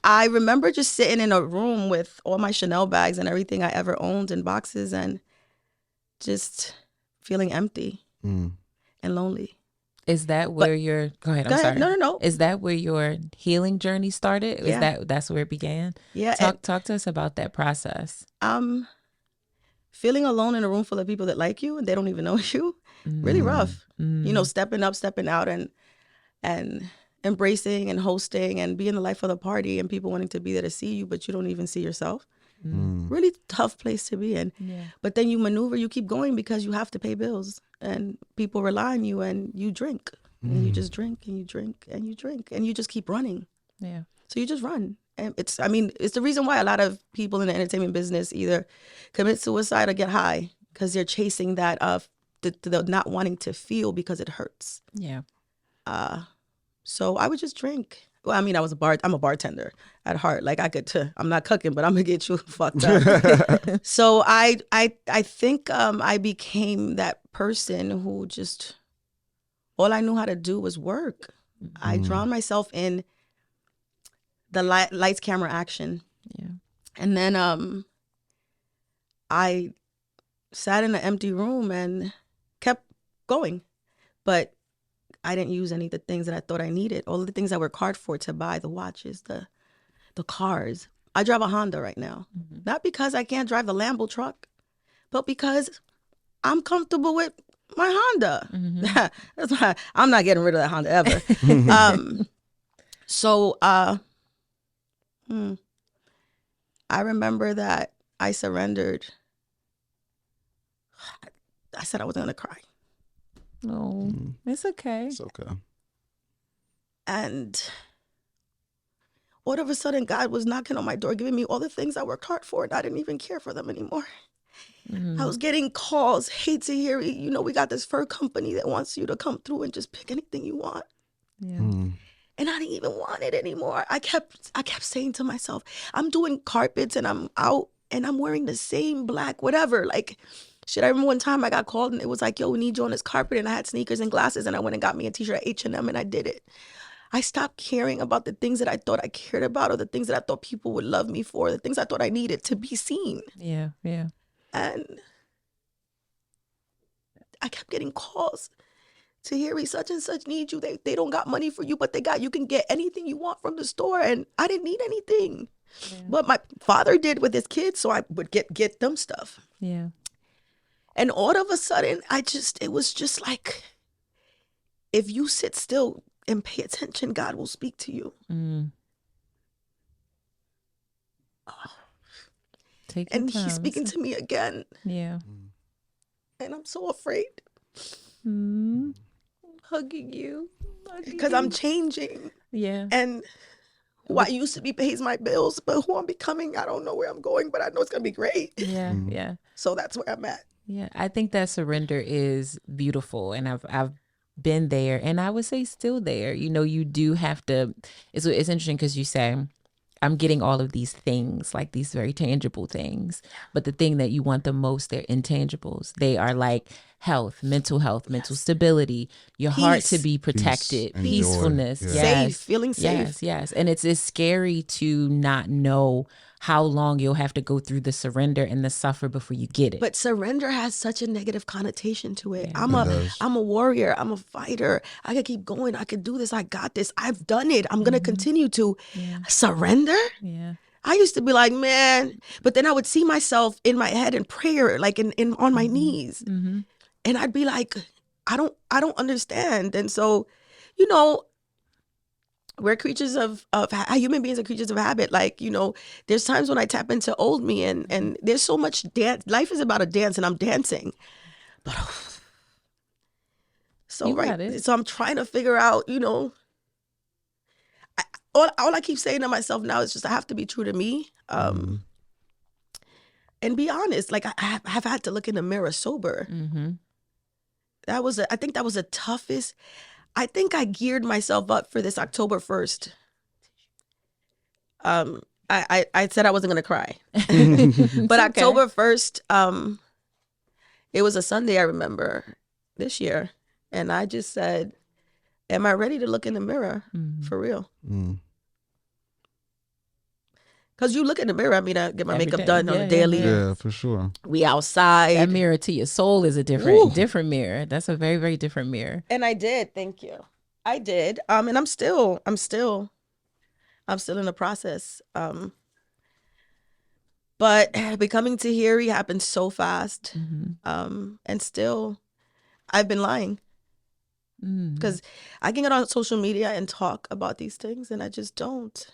remember just sitting in a room with all my Chanel bags and everything I ever owned in boxes and just feeling empty and lonely. Is that where go ahead, I'm sorry. No. Is that where your healing journey started? Yeah. That's where it began? Yeah. Talk to us about that process. Feeling alone in a room full of people that like you and they don't even know you, really rough. You know, stepping up, stepping out and embracing and hosting and being the life of the party and people wanting to be there to see you, but you don't even see yourself. Really tough place to be in. Yeah. But then you maneuver, you keep going because you have to pay bills and people rely on you and you drink and you just drink and you drink and you drink and you just keep running. Yeah. So you just run. And it's the reason why a lot of people in the entertainment business either commit suicide or get high because they're chasing that the not wanting to feel because it hurts. Yeah. So I would just drink. Well, I mean, I'm a bartender at heart. Like I'm not cooking, but I'm gonna get you fucked up. So I think I became that person who just, all I knew how to do was work. I drowned myself in the lights, camera, action. Yeah. And then I sat in an empty room and kept going, but I didn't use any of the things that I thought I needed. All of the things I worked hard for to buy, the watches, the cars. I drive a Honda right now. Not because I can't drive the Lambo truck, but because I'm comfortable with my Honda. That's why I'm not getting rid of that Honda ever. So I remember that I surrendered. I said I was going to cry. No, it's okay. It's okay. And all of a sudden, God was knocking on my door, giving me all the things I worked hard for, and I didn't even care for them anymore. I was getting calls, hey Tahiry, you know, we got this fur company that wants you to come through and just pick anything you want. Yeah. And I didn't even want it anymore. I kept saying to myself, I'm doing carpets and I'm out and I'm wearing the same black whatever, like. Shit, I remember one time I got called and it was like, yo, we need you on this carpet. And I had sneakers and glasses and I went and got me a t-shirt at H&M and I did it. I stopped caring about the things that I thought I cared about or the things that I thought people would love me for, the things I thought I needed to be seen. Yeah, yeah. And I kept getting calls. Tahiry, such and such need you. They don't got money for you, but you can get anything you want from the store. And I didn't need anything. Yeah. But my father did with his kids, so I would get them stuff. Yeah. And all of a sudden, it was just like, if you sit still and pay attention, God will speak to you. And he's speaking to me again. Yeah. And I'm so afraid. Hugging you. Because I'm changing. Yeah. And who I used to be pays my bills, but who I'm becoming, I don't know where I'm going, but I know it's going to be great. Yeah, yeah. So that's where I'm at. Yeah, I think that surrender is beautiful, and I've been there, and I would say still there. You know, you do have to. It's interesting because you say, I'm getting all of these things, like these very tangible things, but the thing that you want the most, they're intangibles. They are like health, mental stability, your heart to be protected, peacefulness, safe, feeling safe. Yes. And it's scary to not know how long you'll have to go through the surrender and the suffer before you get it. But surrender has such a negative connotation to it. Yeah, I'm a warrior. I'm a fighter. I can keep going. I can do this. I got this. I've done it. I'm going to continue to surrender. Yeah. I used to be like, man, but then I would see myself in my head in prayer, like in on my knees. And I'd be like, I don't understand. And so, you know, we're creatures of human beings are creatures of habit. Like, you know, there's times when I tap into old me and there's so much dance. Life is about a dance and I'm dancing. But So so I'm trying to figure out, all I keep saying to myself now is just I have to be true to me, and be honest. Like I have had to look in the mirror sober. I think that was the toughest. I think I geared myself up for this October 1st. I said I wasn't gonna cry, but October 1st, it was a Sunday, I remember, this year, and I just said, am I ready to look in the mirror for real? Because you look in the mirror, I mean, I get my makeup done on a daily. Yeah, for sure. We outside. That mirror to your soul is a different mirror. That's a very, very different mirror. And I did, thank you. I did. And I'm still in the process. But becoming Tahiry happened so fast. And still, I've been lying. Because I can get on social media and talk about these things, and I just don't.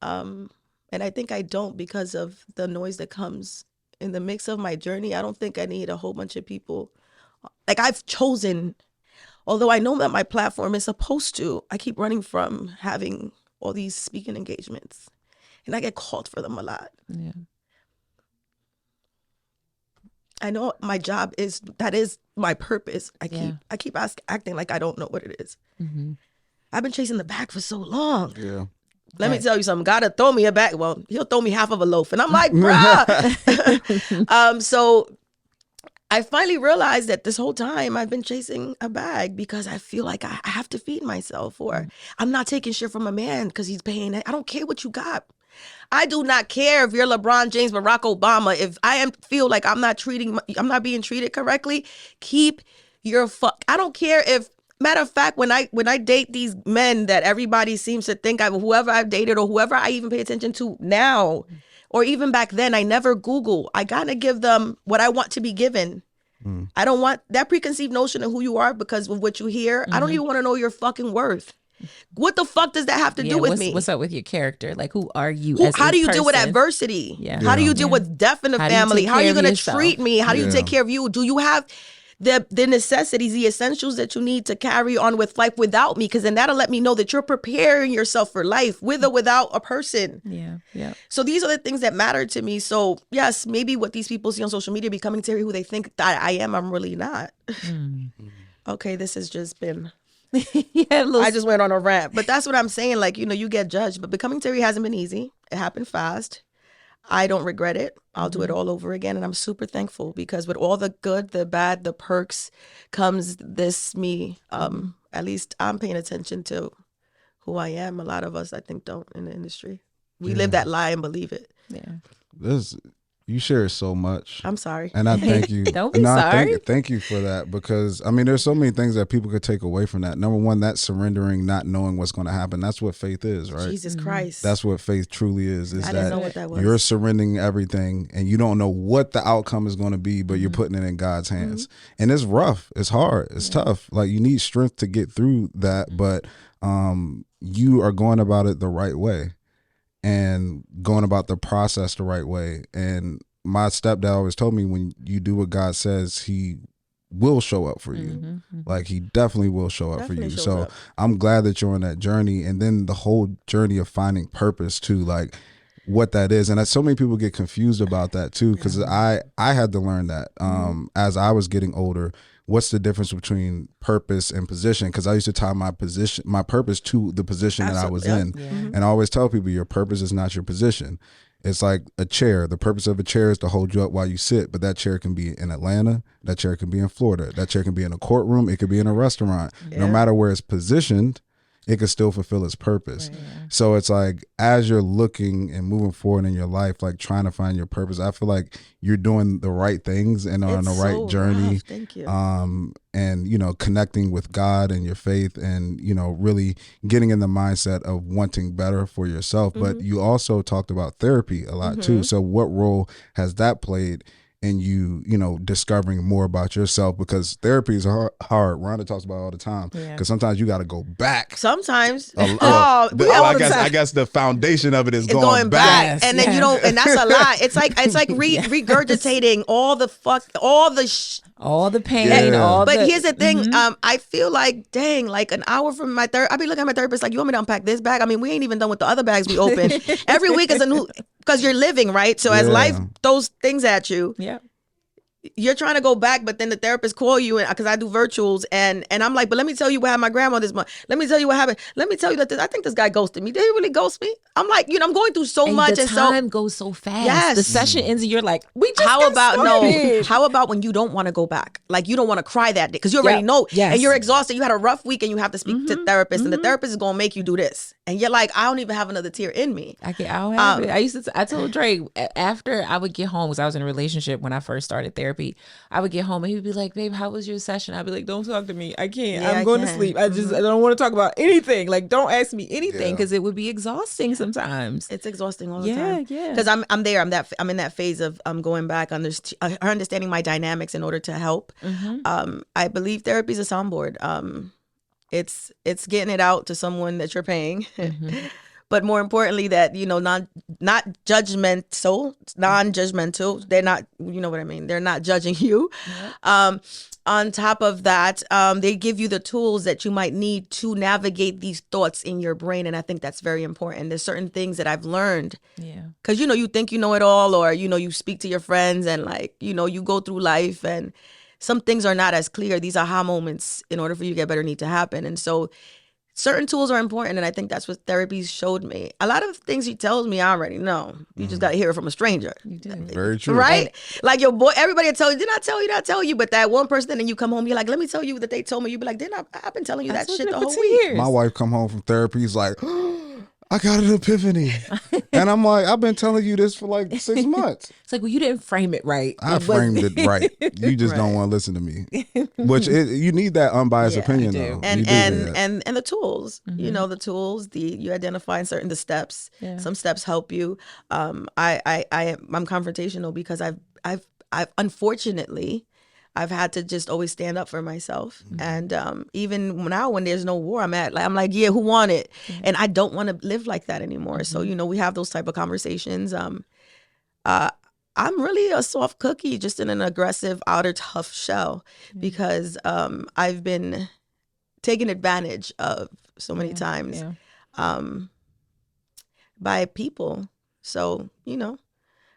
And I think I don't because of the noise that comes in the mix of my journey. I don't think I need a whole bunch of people. Like I've chosen, although I know that my platform is supposed to, I keep running from having all these speaking engagements. And I get called for them a lot. Yeah. I know my job that is my purpose. I keep acting like I don't know what it is. I've been chasing the bag for so long. Yeah. Let me tell you something. God will throw me a bag. Well, he'll throw me half of a loaf. And I'm like, bruh. So I finally realized that this whole time I've been chasing a bag because I feel like I have to feed myself, or I'm not taking shit from a man because he's paying it. I don't care what you got. I do not care if you're LeBron James, Barack Obama. If I feel like I'm not being treated correctly, keep your I don't care if, matter of fact, when I date these men that everybody seems to think whoever I've dated or whoever I even pay attention to now, or even back then, I never Google. I gotta give them what I want to be given. I don't want that preconceived notion of who you are because of what you hear. I don't even want to know your fucking worth. What the fuck does that have to do with me? What's up with your character? Like, who are you? How do you deal with adversity? How do you deal with death in the family? How are you going to treat me? How do you take care of you? Do you have the necessities, the essentials that you need to carry on with life without me? Because then that'll let me know that you're preparing yourself for life with or without a person. Yeah. So these are the things that matter to me. So yes, maybe what these people see on social media, becoming Tahiry who they think that I am, I'm really not. Okay, this has just been... I just went on a rant, but that's what I'm saying. Like, you get judged, but becoming Tahiry hasn't been easy. It happened fast. I don't regret it. I'll do it all over again. And I'm super thankful because with all the good, the bad, the perks comes this me. At least I'm paying attention to who I am. A lot of us, I think, don't in the industry. We live that lie and believe it. Yeah. You share so much. I'm sorry. And I thank you. Don't be sorry. Thank you for that, because I mean, there's so many things that people could take away from that. Number one, that surrendering, not knowing what's going to happen. That's what faith is, right? Jesus Christ. That's what faith truly is I didn't know what that was. You're surrendering everything and you don't know what the outcome is going to be, but you're putting it in God's hands. And it's rough. It's hard. It's tough. Like, you need strength to get through that, but you are going about it the right way and going about the process the right way. And my stepdad always told me, when you do what God says, he will show up for you. Like, he definitely will show up for you. So I'm glad that you're on that journey. And then the whole journey of finding purpose too, like what that is. And so many people get confused about that too, because I had to learn that as I was getting older. What's the difference between purpose and position? Because I used to tie my purpose to the position that I was in. And I always tell people, your purpose is not your position. It's like a chair. The purpose of a chair is to hold you up while you sit, but that chair can be in Atlanta. That chair can be in Florida. That chair can be in a courtroom. It could be in a restaurant. No matter where it's positioned, it could still fulfill its purpose. So it's like, as you're looking and moving forward in your life, like trying to find your purpose, I feel like you're doing the right things and on the right journey. Thank you. And, connecting with God and your faith and, really getting in the mindset of wanting better for yourself. But you also talked about therapy a lot too. So what role has that played and you discovering more about yourself, because therapy is hard. Rhonda talks about it all the time, because sometimes you got to go back. Sometimes. I guess the foundation of it is going back. Yes, and then you don't, and that's a lot. It's like regurgitating all the pain, but here's the thing. I feel like, dang, like an hour from my I be looking at my therapist like, you want me to unpack this bag? I mean, we ain't even done with the other bags we open. Every week is a new, because you're living, right? So as life throws things at you, you're trying to go back, but then the therapist call you, because I do virtuals, and I'm like, but let me tell you what happened to my grandma this month. Let me tell you what happened. Let me tell you that I think this guy ghosted me. Did he really ghost me? I'm like, I'm going through so much, and time goes so fast. Yes, the session ends, and you're like, we just How about when you don't want to go back? Like, you don't want to cry that day because you already know, and you're exhausted. You had a rough week, and you have to speak to therapist, and the therapist is going to make you do this, and you're like, I don't even have another tear in me. I don't have it. I told Dre, after I would get home, because I was in a relationship when I first started therapy, I would get home and he would be like, babe, how was your session? I'd be like, don't talk to me. I can't. I'm going to sleep. I don't want to talk about anything. Like, don't ask me anything, because it would be exhausting sometimes. It's exhausting all the time. Yeah. Because I'm there. I'm in that phase of going back, understanding my dynamics in order to help. I believe therapy is a soundboard. It's getting it out to someone that you're paying. But more importantly, that, not judgmental, non-judgmental. They're not, you know what I mean? They're not judging you. On top of that, they give you the tools that you might need to navigate these thoughts in your brain. And I think that's very important. There's certain things that I've learned. Yeah. Because, you think you know it all, or, you speak to your friends and you go through life, and some things are not as clear. These aha moments, in order for you to get better, need to happen. And so certain tools are important, and I think that's what therapy showed me. A lot of things he tells me, I already know. You just got to hear it from a stranger. You do. Very true. Right? Like your boy, everybody will tell you, did I tell you? But that one person, and then you come home, you're like, let me tell you that they told me. You be like, I've been telling you that shit the whole week. My wife come home from therapy, he's like, I got an epiphany. And I'm like, I've been telling you this for like 6 months. It's like, well, you didn't frame it right. I framed it right. You just don't want to listen to me. Which you need that unbiased opinion, though. And the tools, the tools, you identify the steps. Yeah. Some steps help you. I'm confrontational because I've unfortunately, I've had to just always stand up for myself. And even now when there's no war, I'm like, yeah, who won it? And I don't want to live like that anymore. So, we have those type of conversations. I'm really a soft cookie, just in an aggressive outer tough shell, because I've been taken advantage of so many times by people. So,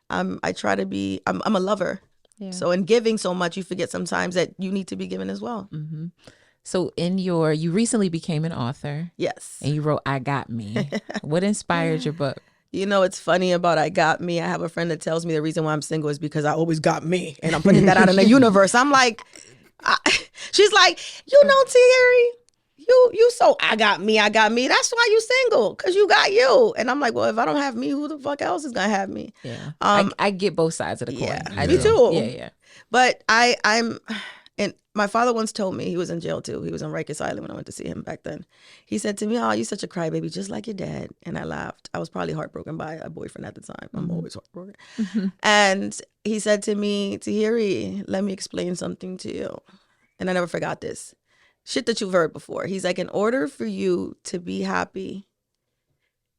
I try to be, I'm a lover. Yeah. So in giving so much, you forget sometimes that you need to be given as well. Mm-hmm. So you recently became an author. Yes. And you wrote I Got Me. What inspired your book? It's funny about I Got Me. I have a friend that tells me the reason why I'm single is because I always got me. And I'm putting that out in the universe. I'm like, she's like, Tahiry, you so I got me. That's why you single, because you got you. And I'm like, well, if I don't have me, who the fuck else is gonna have me? Yeah. I get both sides of the coin. Yeah, me too. Yeah. But I'm, and my father once told me, he was in jail too. He was on Rikers Island when I went to see him back then. He said to me, "Oh, you're such a crybaby, just like your dad." And I laughed. I was probably heartbroken by a boyfriend at the time. I'm always heartbroken. And he said to me, "Tahiry, let me explain something to you." And I never forgot this. Shit that you've heard before. He's like, in order for you to be happy,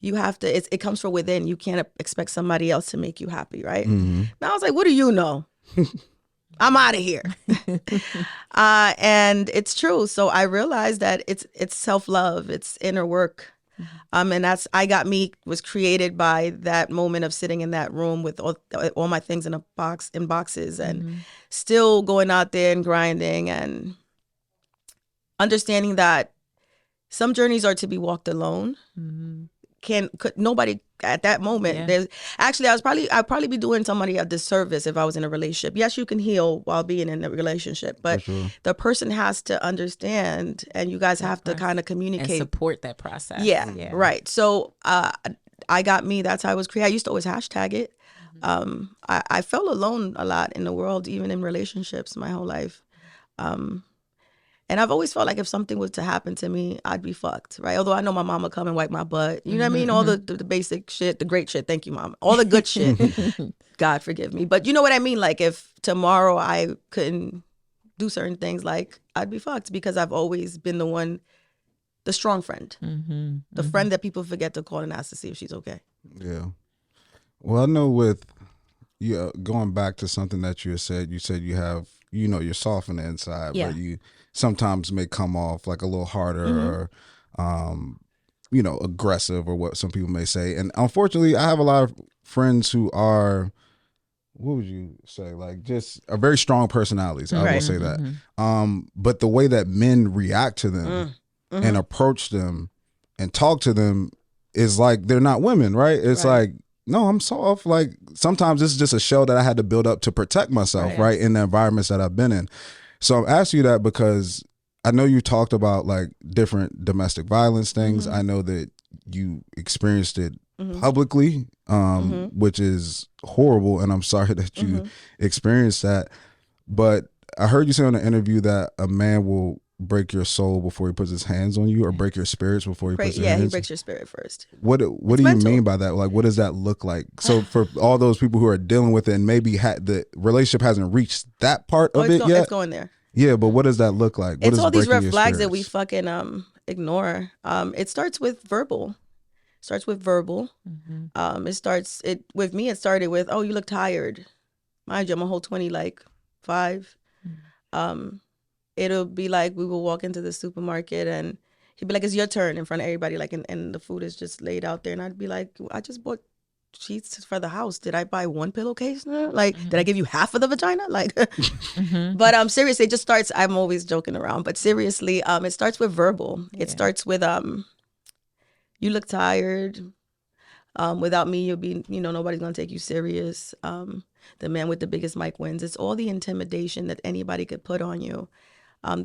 you have to, it comes from within. You can't expect somebody else to make you happy, right? Mm-hmm. Now I was like, what do you know? I'm out of here. And it's true. So I realized that it's self-love, it's inner work. And that's I Got Me was created by that moment of sitting in that room with all my things in boxes, and still going out there and grinding and understanding that some journeys are to be walked alone. Nobody at that moment. There's actually I'd probably be doing somebody a disservice if I was in a relationship. Yes, you can heal while being in a relationship, but the person has to understand, and you guys have to kind of communicate and support that process. Yeah. Right. So I Got Me. That's how I was created. I used to always hashtag it. I felt alone a lot in the world, even in relationships, my whole life. And I've always felt like if something was to happen to me, I'd be fucked, right? Although I know my mom would come and wipe my butt. You know what I mean? All the basic shit, the great shit. Thank you, Mom. All the good shit. God forgive me. But you know what I mean? Like if tomorrow I couldn't do certain things, like I'd be fucked because I've always been the strong friend. The friend that people forget to call and ask to see if she's okay. Yeah. Well, I know with going back to something that you said you have, you're soft on the inside, but you sometimes may come off like a little harder or, aggressive or what some people may say. And unfortunately, I have a lot of friends who are, what would you say, like just a very strong personalities. I will say that. But the way that men react to them and approach them and talk to them is like they're not women, right? It's like, no, I'm soft. Like sometimes this is just a shell that I had to build up to protect myself, right? In the environments that I've been in. So I'm asking you that because I know you talked about like different domestic violence things. I know that you experienced it publicly, which is horrible. And I'm sorry that you experienced that. But I heard you say on the interview that a man will break your soul before he puts his hands on you, or break your spirits before he puts his hands. Yeah, he breaks your spirit first. What do you mean by that? Like, what does that look like? So for all those people who are dealing with it and maybe the relationship hasn't reached that part of it yet. It's going there. Yeah, but what does that look like? It's all these red flags that we fucking ignore. It starts with verbal. With me, it started with, oh, you look tired. Mind you, I'm a whole 25. It'll be like we will walk into the supermarket and he'd be like, it's your turn in front of everybody, like, and the food is just laid out there. And I'd be like, I just bought sheets for the house. Did I buy one pillowcase now? Like, did I give you half of the vagina? Like, but seriously, it just starts, I'm always joking around, but seriously, it starts with verbal. It starts with, you look tired. Without me, you'll be, nobody's going to take you serious. The man with the biggest mic wins. It's all the intimidation that anybody could put on you.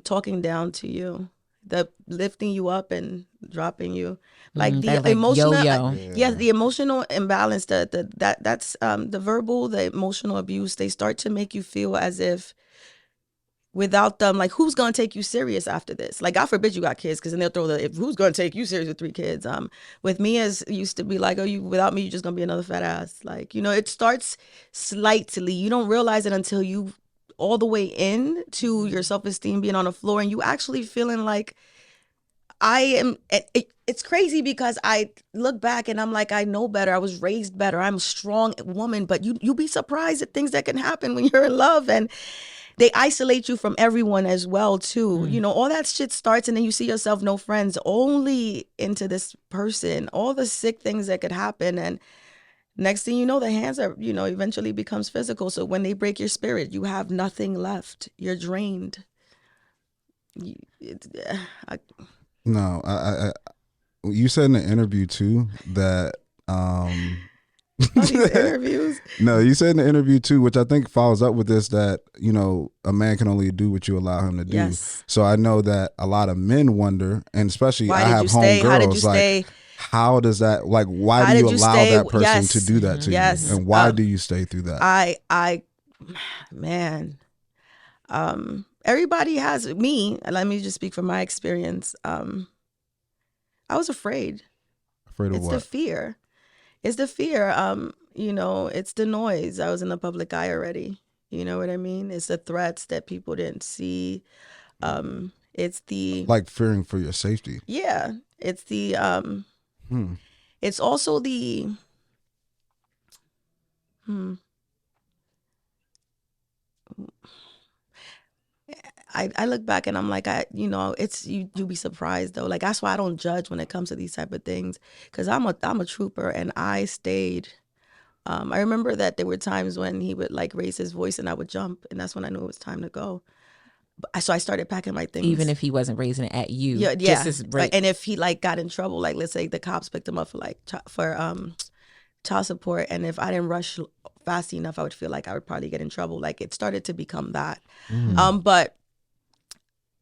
Talking down to you, the lifting you up and dropping you, like the emotional, the emotional imbalance, that's the verbal, the emotional abuse. They start to make you feel as if without them, like, who's gonna take you serious after this? Like, God forbid you got kids, because then they'll throw who's gonna take you serious with 3 kids? With me, as used to be like, oh, you without me, you're just gonna be another fat ass. Like, it starts slightly. You don't realize it until you all the way in to your self-esteem being on the floor and you actually feeling like I am. It's crazy because I look back and I'm like, I know better. I was raised better. I'm a strong woman, but you'll be surprised at things that can happen when you're in love, and they isolate you from everyone as well too. All that shit starts, and then you see yourself no friends, only into this person, all the sick things that could happen. And next thing you know, the hands are, eventually becomes physical. So when they break your spirit, you have nothing left. You're drained. No, I you said in the interview too that these interviews. No, you said in the interview too, which I think follows up with this, that a man can only do what you allow him to do. Yes. So I know that a lot of men wonder, and especially I have homegirls. How did you stay? How does that, like, why do you allow that person to do that to you? And why do you stay through that? Man, everybody has me. Let me just speak from my experience. I was afraid. Afraid of it's what? It's the fear. It's the fear. It's the noise. I was in the public eye already. You know what I mean? It's the threats that people didn't see. It's the, like, fearing for your safety. Yeah. It's the it's also the I look back and I'm like, it's you'll be surprised though. Like, that's why I don't judge when it comes to these type of things, because I'm a trooper and I stayed. I remember that there were times when he would like raise his voice and I would jump, and that's when I knew it was time to go. So I started packing my things. Even if he wasn't raising it at you. Yeah. Just as right. And if he like got in trouble, like let's say the cops picked him up for child support, and if I didn't rush fast enough, I would feel like I would probably get in trouble. Like, it started to become that. But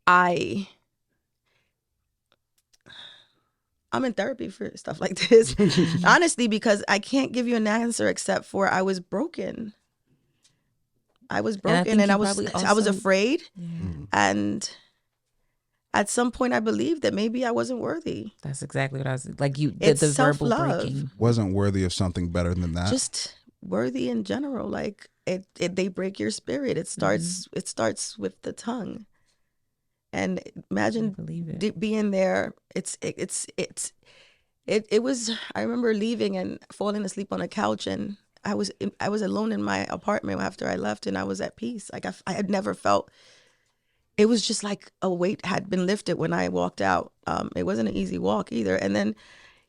I'm in therapy for stuff like this. Honestly, because I can't give you an answer except for I was broken. I was broken, and I was afraid. Yeah. And at some point I believed that maybe I wasn't worthy. That's exactly what I was like. It's The verbal self-love. breaking. Wasn't worthy of something better than that. Just worthy in general. Like they break your spirit. It starts with the tongue. And imagine being there. It was, I remember leaving and falling asleep on a couch, and I was alone in my apartment after I left, and I was at peace. Like I had never felt, it was just like a weight had been lifted when I walked out. It wasn't an easy walk either. And then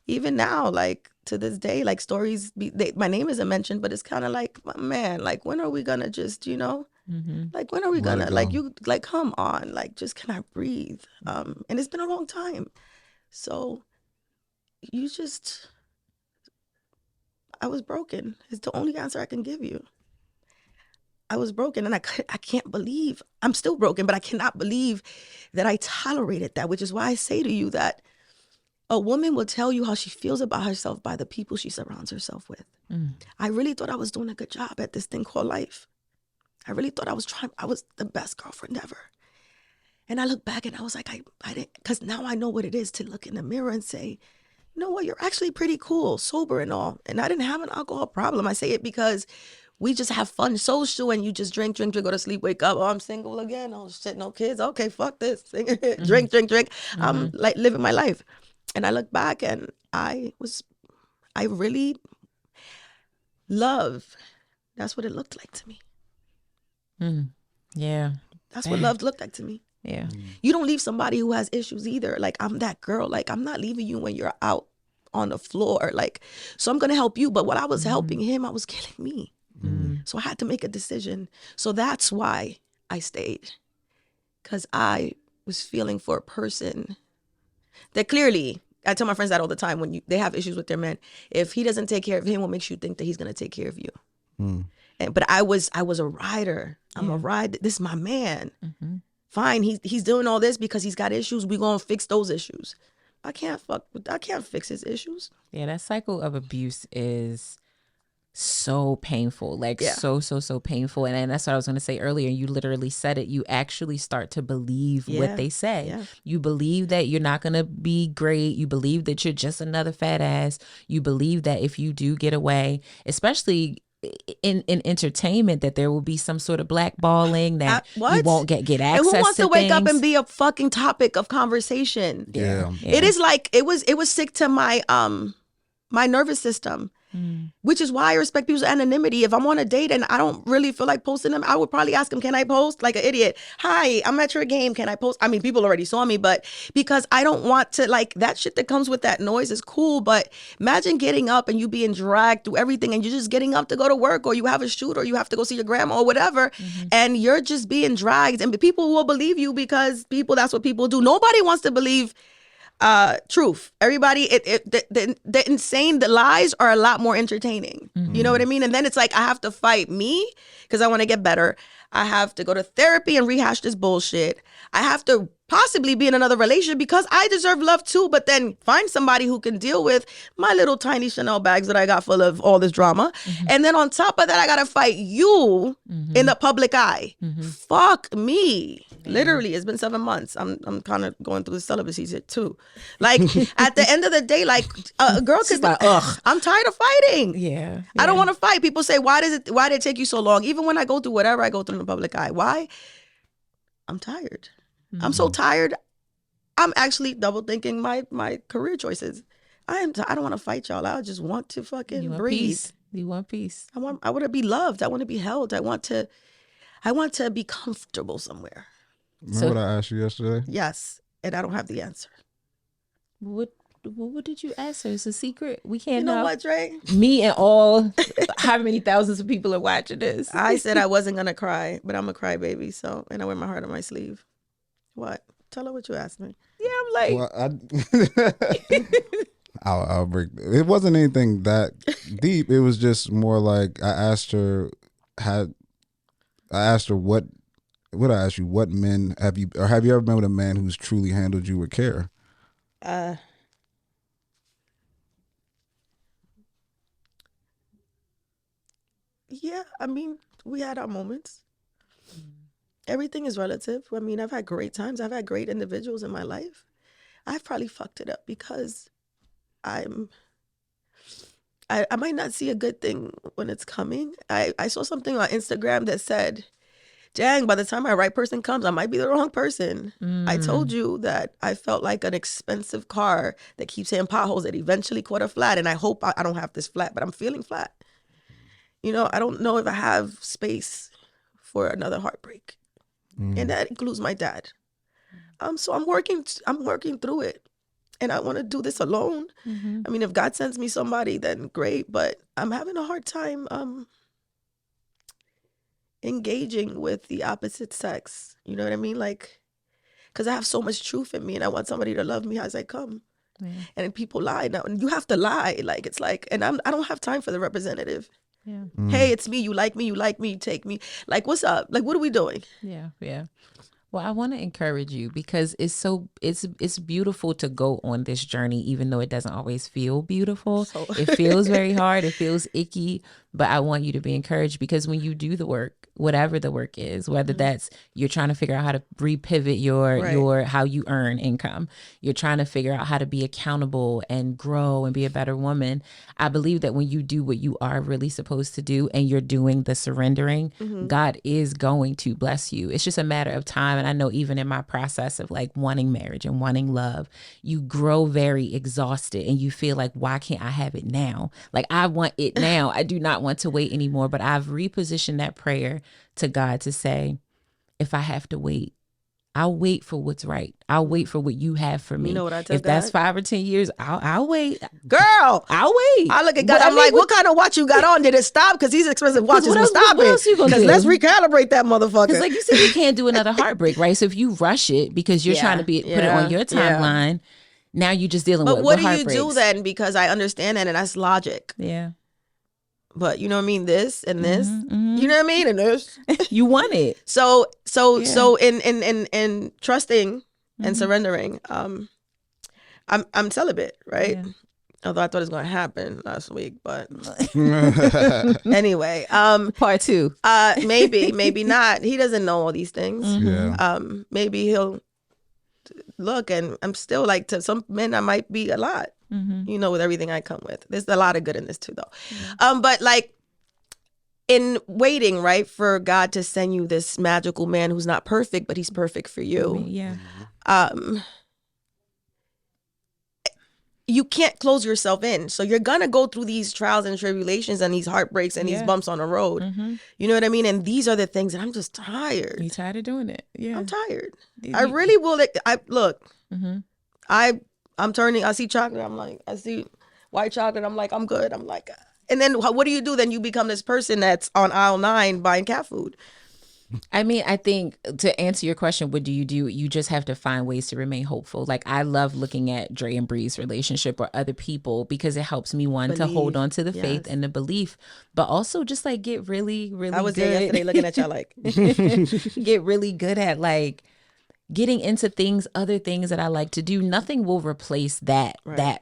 even now, like to this day, like stories, my name isn't mentioned, but it's kind of like, man, like when are we gonna just, like when are we gonna, like you, like come on, like just can I breathe? And it's been a long time. So I was broken. It's the only answer I can give you. I was broken, and I can't believe, I'm still broken, but I cannot believe that I tolerated that, which is why I say to you that a woman will tell you how she feels about herself by the people she surrounds herself with. I really thought I was doing a good job at this thing called life. I really thought I was the best girlfriend ever. And I look back and I was like, I didn't, because now I know what it is to look in the mirror and say, you know what, you're actually pretty cool, sober and all. And I didn't have an alcohol problem. I say it because we just have fun social, and you just drink, go to sleep, wake up. Oh, I'm single again. Oh shit, no kids. Okay, fuck this. Drink. I'm like living my life. And I look back and I really love. That's what it looked like to me. Yeah. That's what love looked like to me. Yeah. You don't leave somebody who has issues either. Like I'm that girl. Like I'm not leaving you when you're out on the floor. Like, so I'm going to help you. But what I was helping him, I was killing me. So I had to make a decision. So that's why I stayed. Because I was feeling for a person that clearly, I tell my friends that all the time when they have issues with their men. If he doesn't take care of him, what makes you think that he's going to take care of you? But I was a rider. I'm a rider. This is my man. Fine, he's doing all this because he's got issues. We're going to fix those issues. I can't fix his issues. Yeah, that cycle of abuse is so painful, like so painful. And that's what I was going to say earlier. You literally said it. You actually start to believe what they say. You believe that you're not going to be great. You believe that you're just another fat ass. You believe that if you do get away, especially in entertainment, that there will be some sort of blackballing, that you won't get access. And who wants to wake up things? and be a fucking topic of conversation? Yeah. It is like it was sick to my my nervous system. Which is why I respect people's anonymity. If I'm on a date and I don't really feel like posting them, I would probably ask them, can I post? Like an idiot. Hi, I'm at your game. Can I post? I mean, people already saw me, but because I don't want to, like, that shit that comes with that noise is cool. But imagine getting up and you being dragged through everything, and you're just getting up to go to work, or you have a shoot, or you have to go see your grandma or whatever. And you're just being dragged, and people will believe you because that's what people do. Nobody wants to believe truth. Everybody, the insane, the lies are a lot more entertaining. You know what I mean? And then it's like I have to fight me because I want to get better. I have to go to therapy and rehash this bullshit. I have to possibly be in another relationship because I deserve love too, but then find somebody who can deal with my little tiny Chanel bags that I got full of all this drama. And then on top of that, I gotta fight you in the public eye. Fuck me. Literally, it's been 7 months. I'm kind of going through the celibacy shit too. Like at the end of the day, like a girl could like, I'm tired of fighting. Yeah. I don't want to fight. People say, why did it take you so long? Even when I go through whatever I go through in the public eye. Why? I'm tired. I'm so tired. I'm actually double thinking my career choices. I don't want to fight y'all. I just want to fucking breathe. Peace. You want peace. I want to be loved. I want to be held. I want to be comfortable somewhere. Remember what I asked you yesterday? Yes, and I don't have the answer. What did you ask her? It's a secret. We can't know. You know what, Dre? Me and all how many thousands of people are watching this. I said I wasn't gonna cry, but I'm a crybaby. So, and I wear my heart on my sleeve. What? Tell her what you asked me. Yeah, I'm like. Well, I'll break. It wasn't anything that deep. It was just more like I asked her what I asked you, what men have you ever been with a man who's truly handled you with care? Yeah, I mean, we had our moments. everything is relative. I mean, I've had great times. I've had great individuals in my life. I've probably fucked it up because I might not see a good thing when it's coming. I saw something on Instagram that said, dang, by the time my right person comes, I might be the wrong person. I told you that I felt like an expensive car that keeps hitting potholes that eventually caught a flat. And I hope I don't have this flat, but I'm feeling flat. You know, I don't know if I have space for another heartbreak. And that includes my dad. So I'm working through it. And I want to do this alone. I mean, if God sends me somebody, then great. But I'm having a hard time engaging with the opposite sex. You know what I mean? Like, because I have so much truth in me and I want somebody to love me as I come. Yeah. And people lie now. And you have to lie. Like, it's like, and I don't have time for the representative. Yeah. Hey, it's me. You like me. You take me. Like, what's up? Like, what are we doing? Yeah. Yeah. Well, I want to encourage you because it's beautiful to go on this journey, even though it doesn't always feel beautiful. It feels very hard. It feels icky. But I want you to be encouraged because when you do the work, whatever the work is, whether that's you're trying to figure out how to repivot your how you earn income, you're trying to figure out how to be accountable and grow and be a better woman. I believe that when you do what you are really supposed to do and you're doing the surrendering, God is going to bless you. It's just a matter of time. And I know even in my process of like wanting marriage and wanting love, you grow very exhausted and you feel like, why can't I have it now? Like I want it now. I do not want to wait anymore. But I've repositioned that prayer to God to say, if I have to wait, I'll wait for what's right. I'll wait for what you have for me. You know what I tell If that's 5 or 10 years, I'll wait. Girl, I'll wait. I look at God. I'm like, what kind of watch you got on? Did it stop? Because these expensive watches will stop it. Because let's recalibrate that motherfucker. Because like you said, you can't do another heartbreak, right? So if you rush it because you're trying to put it on your timeline, now you're just dealing with heartbreaks. But what do you do then? Because I understand that and that's logic. Yeah. But you know what I mean? This and this, you know what I mean? And this, you want it. So in trusting and surrendering, I'm celibate, right? Yeah. Although I thought it was going to happen last week, but anyway, part 2, maybe not. He doesn't know all these things. Yeah. Maybe he'll look, and I'm still like, to some men, I might be a lot. You know, with everything I come with. There's a lot of good in this too, though. But like in waiting, right, for God to send you this magical man who's not perfect, but he's perfect for you. Yeah. You can't close yourself in. So you're going to go through these trials and tribulations and these heartbreaks and these bumps on the road. You know what I mean? And these are the things that I'm just tired. You tired of doing it? Yeah. I'm tired. I really will. I'm turning, I see chocolate, I'm like, I see white chocolate, I'm like, I'm good. I'm like, and then what do you do? Then you become this person that's on aisle 9 buying cat food. I mean, I think to answer your question, what do? You just have to find ways to remain hopeful. Like I love looking at Dre and Bree's relationship or other people because it helps me to hold on to the faith and the belief, but also just like get really, really I was good. there yesterday looking at y'all like. Get really good at like getting into other things that I like to do. Nothing will replace that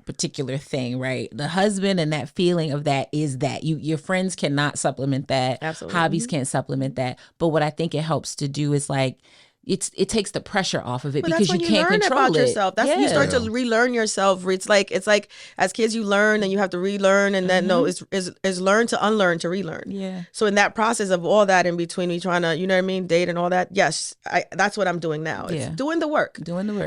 particular thing, right? The husband and that feeling of that is that your friends cannot supplement that. Absolutely. Hobbies can't supplement that. But what I think it helps to do is like, it takes the pressure off of it because you can't control it. Yourself. That's when you start to relearn yourself. It's like as kids you learn and you have to relearn, and then it's learn to unlearn to relearn. Yeah. So in that process of all that in between, me trying to, you know what I mean, date and all that. Yes, that's what I'm doing now. It's doing the work.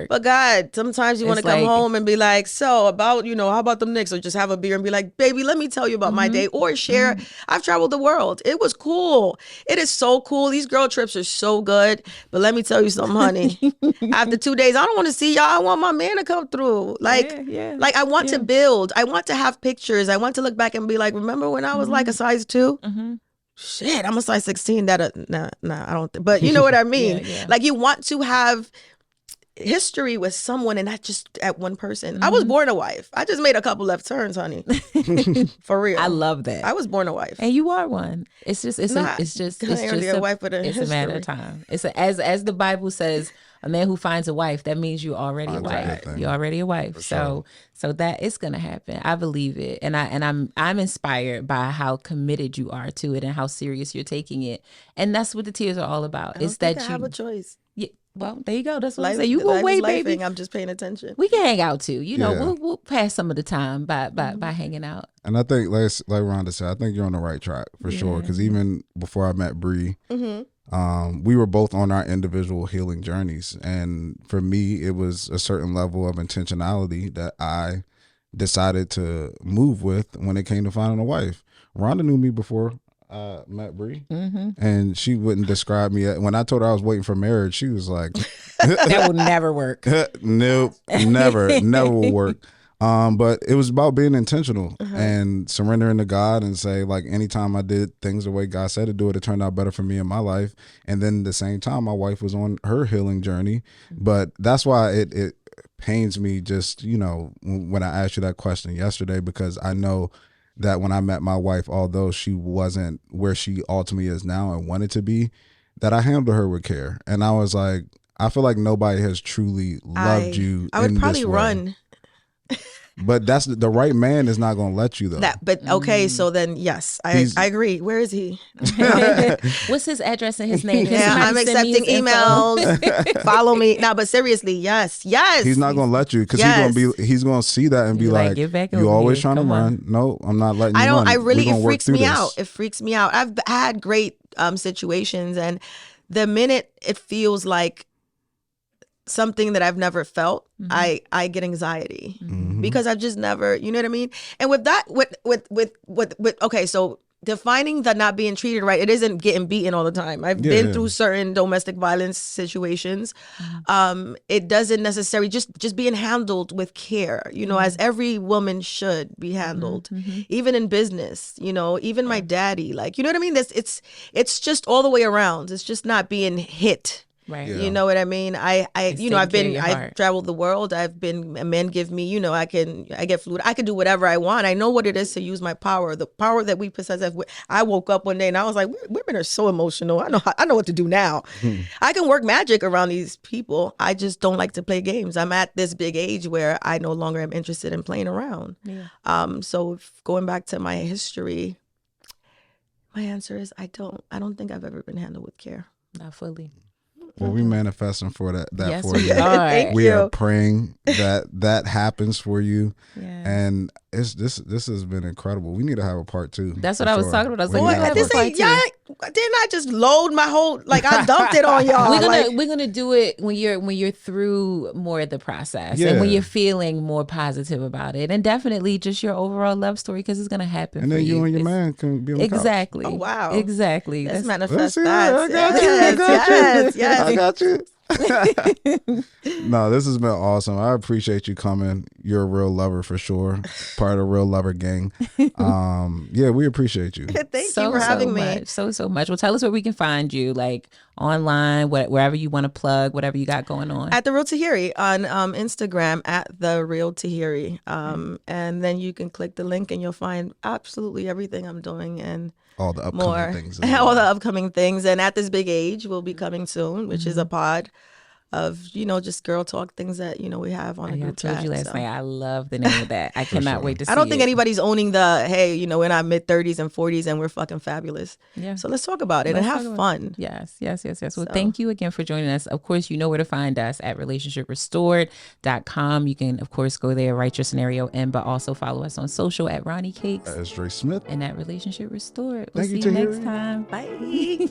But God, sometimes you want to come home and be like, so about, you know, how about them Knicks, or just have a beer and be like, baby, let me tell you about my day, or share. I've traveled the world. It was cool. It is so cool. These girl trips are so good. But let me tell you something, honey. After 2 days, I don't want to see y'all. I want my man to come through. Like I want to build. I want to have pictures. I want to look back and be like, remember when I was like a size 2? Shit, I'm a size 16. Nah, I don't. But you know what I mean? Like you want to have history with someone and not just at one person. I was born a wife. I just made a couple left turns, honey. For real. I love that. I was born a wife. And you are one. It's just a matter of time. It's as the Bible says, a man who finds a wife, that means you're already a wife. You're already a wife. So that is gonna happen. I believe it, and I'm inspired by how committed you are to it and how serious you're taking it. And that's what the tears are all about. It's that I you have a choice. Yeah, well, there you go. That's what Life, I'm saying. You go wait, baby. I'm just paying attention. We can hang out too. You know, we'll pass some of the time by hanging out. And I think, like Rhonda said, I think you're on the right track for sure. Because even before I met Bree, we were both on our individual healing journeys. And for me, it was a certain level of intentionality that I decided to move with when it came to finding a wife. Rhonda knew me before I met Bree, and she wouldn't describe me. When I told her I was waiting for marriage, she was like, "That will never work." Nope, never will work. But it was about being intentional and surrendering to God and say, like, anytime I did things the way God said to do it, it turned out better for me in my life. And then at the same time, my wife was on her healing journey. But that's why it pains me just, when I asked you that question yesterday, because I know that when I met my wife, although she wasn't where she ultimately is now and wanted to be, that I handled her with care. And I was like, I feel like nobody has truly loved you. I would probably this way. run. But that's the right man is not going to let you though. But okay, so then yes, I agree. Where is he? What's his address and his name? I'm accepting emails. Follow me. No, but seriously, yes. He's not going to let you because he's going to see that and be like, get back you always trying to Come run. on. No, I'm not letting you run. It freaks me out. It freaks me out. I've had great situations, and the minute it feels like something that I've never felt, I get anxiety because I've just never, you know what I mean? And with that, okay, so defining the not being treated right, it isn't getting beaten all the time. I've been through certain domestic violence situations. It doesn't necessarily just being handled with care, as every woman should be handled, even in business, even my daddy, like, you know what I mean? It's just all the way around. It's just not being hit. Right. Yeah. You know what I mean? I've traveled the world. Men give me, I get fluid. I can do whatever I want. I know what it is to use my power, the power that we possess. I woke up one day and I was like, women are so emotional. I know what to do now. I can work magic around these people. I just don't like to play games. I'm at this big age where I no longer am interested in playing around. Yeah. So going back to my history, my answer is I don't think I've ever been handled with care. Not fully. Well, we manifesting for that yes, for you. We are praying that happens for you. Yeah. And this has been incredible. We need to have a part 2. That's what I was talking about. Didn't I just load my whole, like, I dumped it on y'all. We're gonna do it when you're through more of the process and when you're feeling more positive about it, and definitely just your overall love story, because it's gonna happen. And then you and your man can be on the exactly. Couch. Oh wow! Exactly. Let's manifest that. I got you. No, this has been awesome. I appreciate you coming. You're a real lover for sure. Part of the Real Lover gang. We appreciate you. Thank you for having me. So much. Well, tell us where we can find you, like online, wherever you want to plug, whatever you got going on. At The Real Tahiry on Instagram, at The Real Tahiry. And then you can click the link and you'll find absolutely everything I'm doing and all the upcoming things. All the upcoming things. And At This Big Age will be coming soon, which is a pod of, just girl talk, things that, we have on the group chat. I told you last night, I love the name of that. I cannot wait to see it. I don't think anybody's owning the, hey, we're in our mid-30s and 40s and we're fucking fabulous. Yeah. So let's talk about it and have fun. Yes. Well, thank you again for joining us. Of course, you know where to find us at relationshiprestored.com. You can, of course, go there, write your scenario in, but also follow us on social at Ronnie Cakes. That's Dre Smith. And at Relationship Restored. We'll see you next time. Bye.